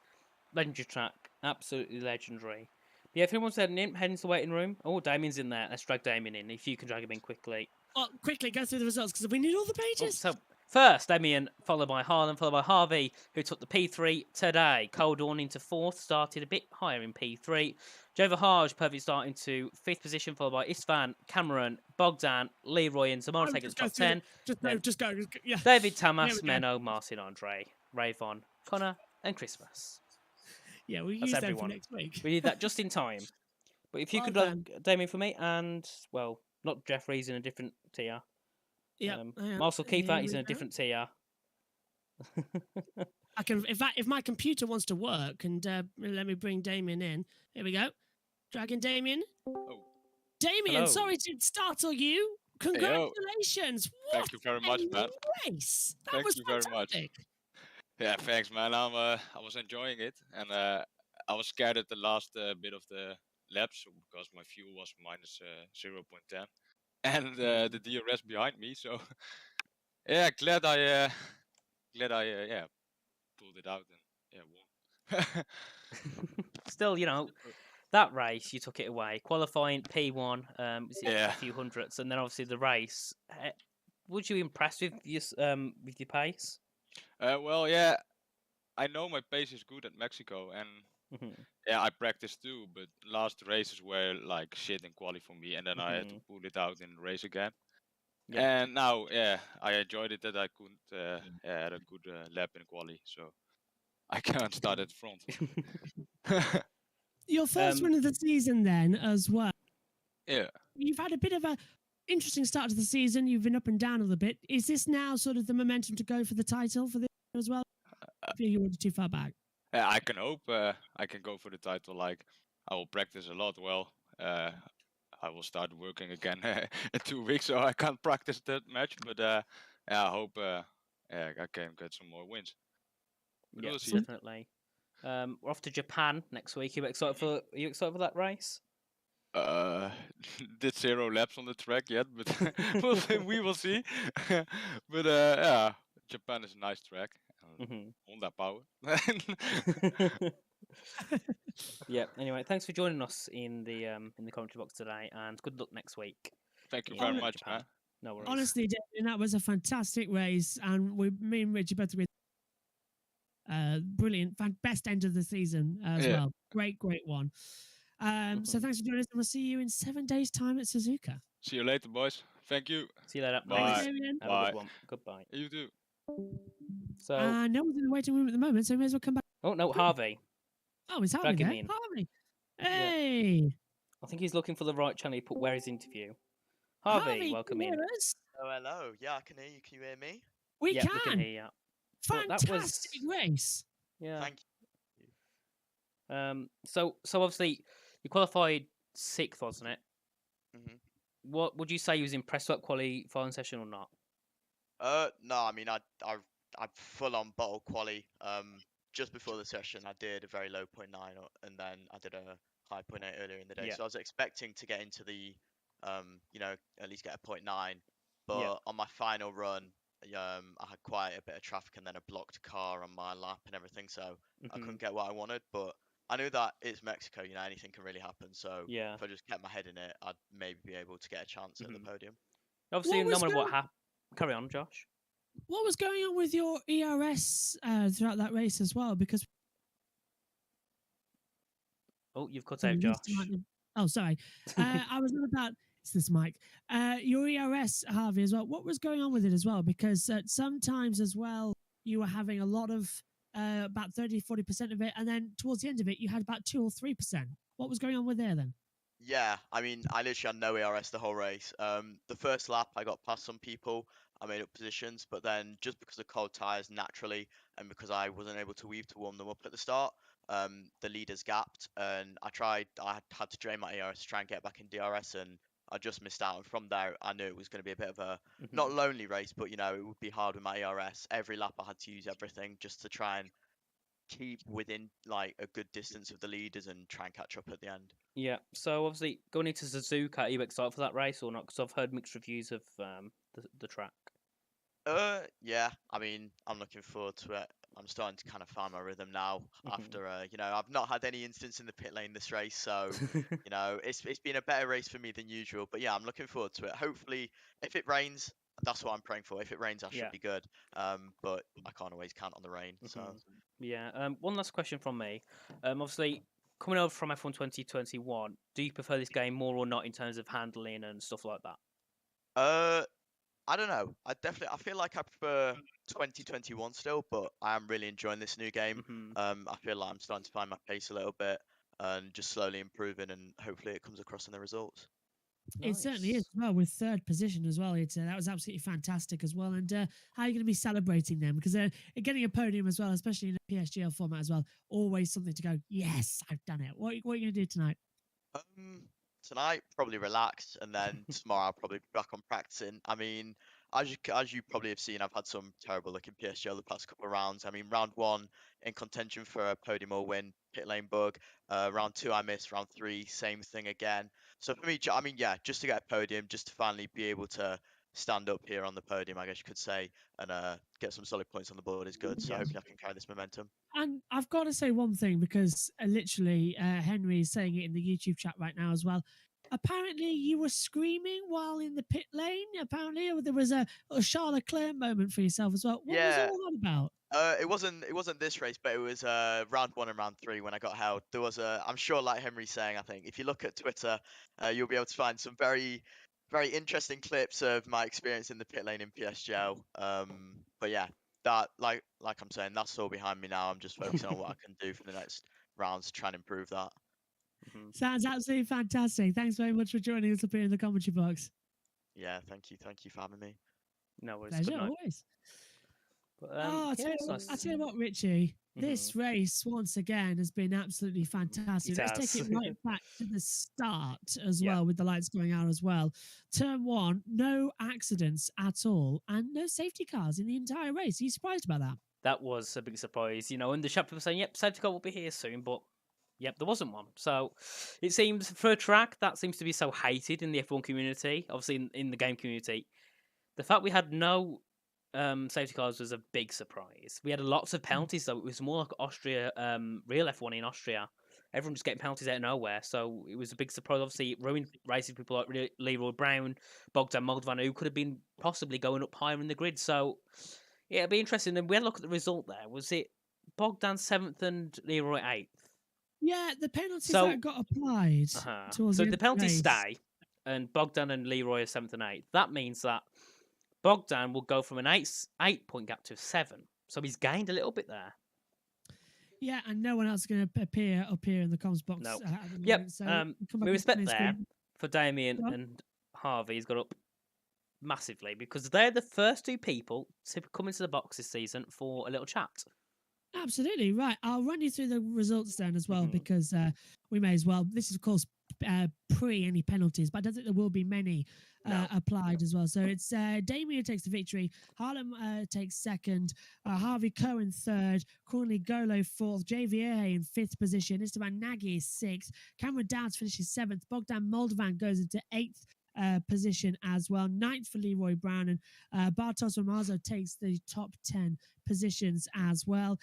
legendary track, absolutely legendary. Yeah, if anyone's heading into the waiting room, Damien's in there. Let's drag Damien in. If you can drag him in quickly. Well, quickly go through the results because we need all the pages. So first, Damien, followed by Harlem, followed by Harvey, who took the P3 today. Cole Dawn into fourth, started a bit higher in P3. Joe Verhage, perfect start into fifth position, followed by Istvan, Cameron, Bogdan, Leroy, and Zamora taking the top 10. Just go. Yeah. David Tamas, Menno, Martin Andre, Rayvon, Connor, and Christmas. Yeah, we'll use them for next week. We need that just in time. But if you could, Damien, for me, and, well, not Jeffries in a different tier. Yeah. Marcel Kiefer, he's we in a go. different tier. I can, if my computer wants to work, and let me bring Damien in. Here we go. Dragging Damien. Oh, Damien, Hello. sorry to startle you. Congratulations! What thank you very a much, man. race! That Thank was you very much. fantastic. Yeah, thanks, man. I was enjoying it, and I was scared at the last bit of the laps because my fuel was minus 0.10, and the DRS behind me. So yeah, glad I yeah pulled it out and won. Still, that race you took it away. Qualifying P1, was it Yeah. a few hundredths, and then obviously the race. Was you impressed with your pace? Well, yeah, I know my pace is good at Mexico, and yeah, I practiced too. But last races were like shit in quali for me, and then I had to pull it out in the race again. Yeah. And now, yeah, I enjoyed it that I couldn't had a good lap in quali, so I can't start at front. Your first win of the season, then, as well. Yeah. You've had a bit of a interesting start to the season. You've been up and down a little bit. Is this now sort of the momentum to go for the title for this as well? You're already too far back. Yeah, I can hope I can go for the title. Like, I will practice a lot. Well, I will start working again in 2 weeks, so I can't practice that much. But yeah, I hope yeah, I can get some more wins. But Yeah, we'll see. definitely. We're off to Japan next week. Are you excited for that race? Did 0 laps on the track yet, but we will see. But yeah, Japan is a nice track. Honda power. Yeah. Anyway, thanks for joining us in the commentary box today, and good luck next week. Thank you very much, Japan. man. No worries. Honestly, Damien, that was a fantastic race, and me and Richie both agree. Brilliant, best end of the season as well. Great one. So thanks for joining us, and we'll see you in 7 days' time at Suzuka. See you later, boys. Thank you. See you later. Bye. Have a good one. Goodbye. You too. So no one's in the waiting room at the moment, so we may as well come back. Oh no, Harvey. Oh, is Harvey there? Harvey. Hey. Yeah. I think he's looking for the right channel. He put where his interview. Harvey, welcome in. Oh, hello. Yeah, I can hear you. Can you hear me? We can. We can hear you. Fantastic race. Yeah. Thank you. So obviously you qualified 6th, wasn't it? What would you say you was impressed with that qualifying session or not? No, I mean I full on bottle quali. Just before the session I did a very low 0.9 and then I did a high 0.8 earlier in the day. So I was expecting to get into the at least get a 0.9. But on my final run, I had quite a bit of traffic and then a blocked car on my lap and everything, so I couldn't get what I wanted. But I knew that it's Mexico, anything can really happen. So if I just kept my head in it, I'd maybe be able to get a chance at the podium. Obviously, no matter what happened. Carry on, Josh. What was going on with your ERS throughout that race as well? Because you've cut out, Josh. Oh, sorry. I was on about. It's this mic. Your ERS, Harvey, as well. What was going on with it as well? Because sometimes as well, you were having a lot of about 30-40% of it, and then towards the end of it, you had about 2 or 3%. What was going on with there then? Yeah, I mean, I literally had no ERS the whole race. The first lap, I got past some people. I made up positions, but then just because of cold tyres naturally, and because I wasn't able to weave to warm them up at the start, the leaders gapped, and I had to drain my ERS to try and get back in DRS, and I just missed out. And from there, I knew it was going to be a bit of a not lonely race, but it would be hard with my ERS. Every lap, I had to use everything just to try and keep within like a good distance of the leaders and try and catch up at the end. Yeah. So obviously, going into Suzuka, are you excited for that race or not? Because I've heard mixed reviews of the track. Yeah. I mean, I'm looking forward to it. I'm starting to kind of find my rhythm now after I've not had any instance in the pit lane this race, so it's been a better race for me than usual. But yeah, I'm looking forward to it. Hopefully, if it rains, that's what I'm praying for. If it rains, I should be good. But I can't always count on the rain. So yeah. One last question from me. Obviously, coming over from F1 2021, do you prefer this game more or not in terms of handling and stuff like that? I don't know. I feel like I prefer 2021 still, but I am really enjoying this new game. I feel like I'm starting to find my pace a little bit and just slowly improving, and hopefully it comes across in the results. It certainly is Nice. as well, with third position as well. That was absolutely fantastic as well. And how are you going to be celebrating them? Because getting a podium as well, especially in a PSGL format as well, always something to go, yes, I've done it. What are you going to do tonight? Um, Tonight probably relax, and then tomorrow I'll probably be back on practicing. I mean, as you probably have seen, I've had some terrible looking PSGL the past couple of rounds. I mean, round one in contention for a podium or win, pit lane bug. Round two I missed. Round three, same thing again. So for me, I mean, yeah, just to get a podium, just to finally be able to stand up here on the podium, I guess you could say, and get some solid points on the board is good. So Yeah. hopefully I can carry this momentum. And I've got to say one thing because literally Henry is saying it in the YouTube chat right now as well. Apparently, you were screaming while in the pit lane. Apparently, there was a Charles Leclerc moment for yourself as well. What was Yeah, all that about? it wasn't this race, but it was round one and round three when I got held. There was I'm sure, like Henry's saying, I think if you look at Twitter, you'll be able to find some very, very interesting clips of my experience in the pit lane in PSGL. But yeah, that like I'm saying, that's all behind me now. I'm just focusing on what I can do for the next rounds to try and improve that. Mhm. Sounds absolutely fantastic. Thanks very much for joining us up here in the commentary box. Yeah, thank you for having me. No worries. Pleasure, Good night. always. But, Oh, yeah, it's I nice. tell you what, Richie, this Mhm. race once again has been absolutely fantastic. It Let's take has. it right back to the start as Yeah. well, with the lights going out as well. Turn one, no accidents at all, and no safety cars in the entire race. Are you surprised about that? That was a big surprise. You know, in the chat, people saying, "Yep, safety car will be here soon," but yep, there wasn't one. So it seems for a track that seems to be so hated in the F1 community, obviously in the game community. The fact we had no safety cars was a big surprise. We had lots of penalties, though. It was more like Austria, real F1 in Austria. Everyone just getting penalties out of nowhere. So it was a big surprise. Obviously, it ruined racing people like Leroy Brown, Bogdan Moldovan, who could have been possibly going up higher in the grid. So yeah, it'd be interesting. And we had a look at the result there. Was it Bogdan 7th and Leroy 8th? Yeah, the penalties So, that got applied towards So the if end the of the penalties race. stay, and Bogdan and Leroy are 7th and 8th, that means that Bogdan will go from an 8 point gap to 7. So he's gained a little bit there. Yeah, and no one else is going to appear up here in the comms box No. at the Yep. moment. So come back With on the respect main there screen. for Damien Go on. and Harvey, he's got up massively because they're the first two people to come into the box this season for a little chat. Absolutely right. I'll run you through the results then as well Mhm. because we may as well. This is of course pre any penalties, but I don't think there will be many No. applied as well. So it's Damien who takes the victory, Harlem takes second, Harvey Cohen third, Cornely Golo fourth, JVA in fifth position, Esteban Nagy is sixth, Cameron Dowds finishes seventh, Bogdan Moldovan goes into eighth. Position as well, ninth for Leroy Brown, and Bartos Ramazo takes the top 10 positions as well.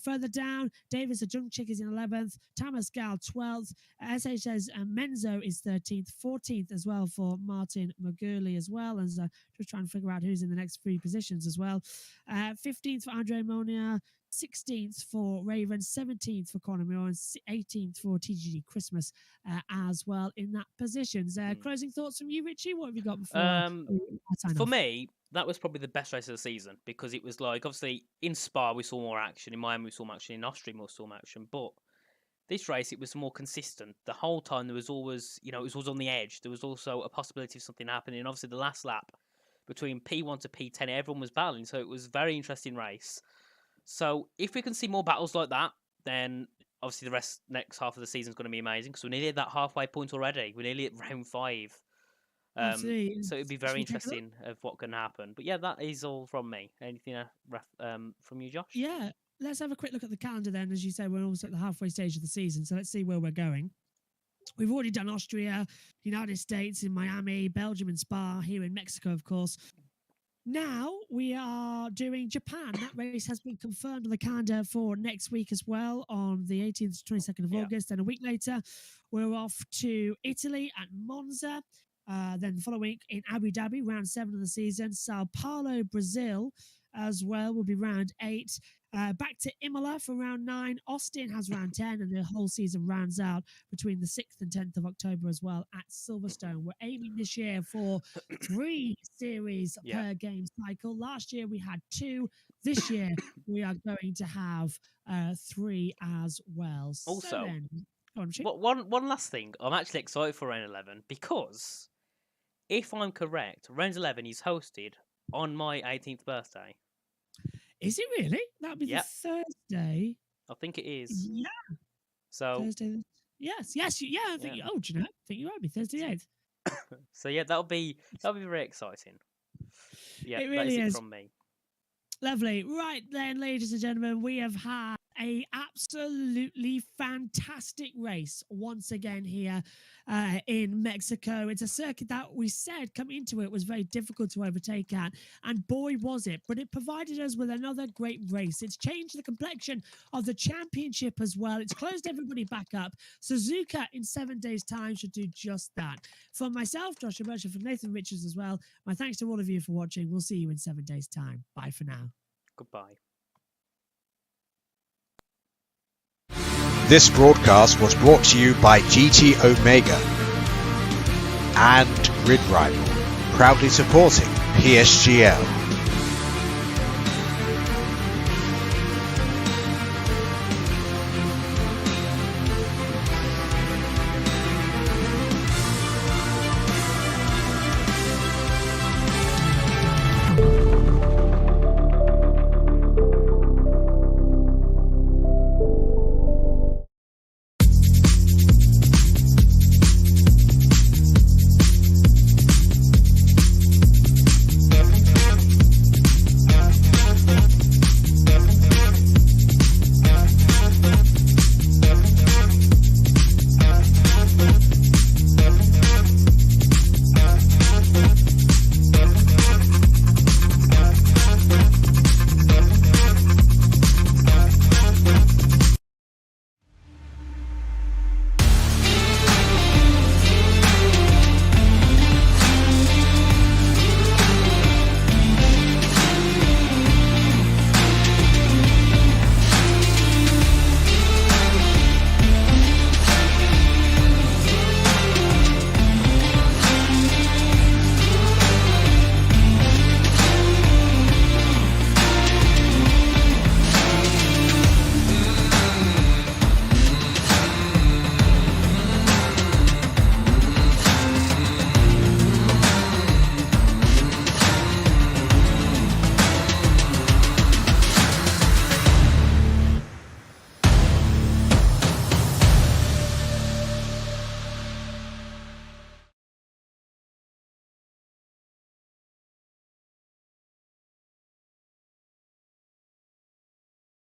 Further down, Davis Ajungchik is in 11th, Thomas Gal 12th, SHS Menzo is 13th, 14th as well for Martin McGurley as well, and just trying to figure out who's in the next three positions as well. 15th for Andre Monia, 16th for Raven, 17th for Conor Muir, and 18th for TGG Christmas as well in that positions. Closing thoughts from you, Richie? What have you got before I sign For off? me, that was probably the best race of the season because it was like, obviously, in Spa we saw more action, in Miami we saw more action, in Austria we saw more action, but this race it was more consistent. The whole time there was always, it was always on the edge. There was also a possibility of something happening. And obviously, the last lap between P1 to P10, everyone was battling, so it was a very interesting race. So if we can see more battles like that, then obviously the next half of the season is going to be amazing because we're nearly at that halfway point already. We're nearly at round 5. Absolutely. So it'd be Should very we take a look? interesting of what can happen. But yeah, that is all from me. Anything from you, Josh? Yeah, let's have a quick look at the calendar then. As you said, we're almost at the halfway stage of the season, so let's see where we're going. We've already done Austria, United States in Miami, Belgium and Spa, here in Mexico, of course. Now we are doing Japan. That race has been confirmed on the calendar for next week as well, on the 18th to 22nd of August. And a week later, we're off to Italy at Monza. Then the following week in Abu Dhabi, round 7 of the season. Sao Paulo, Brazil as well will be round 8. Back to Imola for round 9. Austin has round 10, and the whole season rounds out between the 6th and 10th of October as well at Silverstone. We're aiming this year for 3 series per game cycle. Last year we had 2. This year we are going to have 3 as well. Also, so then, one last thing. I'm actually excited for round 11 because if I'm correct, round 11 is hosted on my 18th birthday. Is it really? That'd be Yep. the Thursday. I think it is. Yeah. So Thursday. Yes. Yeah. I think. Yeah. Oh, do you know? I think you're right. Be Thursday the 8th. So yeah, that'll be very exciting. Yeah, It really that's is. it from me. Lovely. Right then, ladies and gentlemen, we have had a absolutely fantastic race once again here in Mexico. It's a circuit that we said coming into it was very difficult to overtake at, and boy was it, but it provided us with another great race. It's changed the complexion of the championship as well. It's closed everybody back up. Suzuka in 7 days' time should do just that. From myself, Joshua Merchant, from Nathan Richards as well, my thanks to all of you for watching. We'll see you in 7 days' time. Bye for now. Goodbye. This broadcast was brought to you by GT Omega and Grid Rival, proudly supporting PSGL.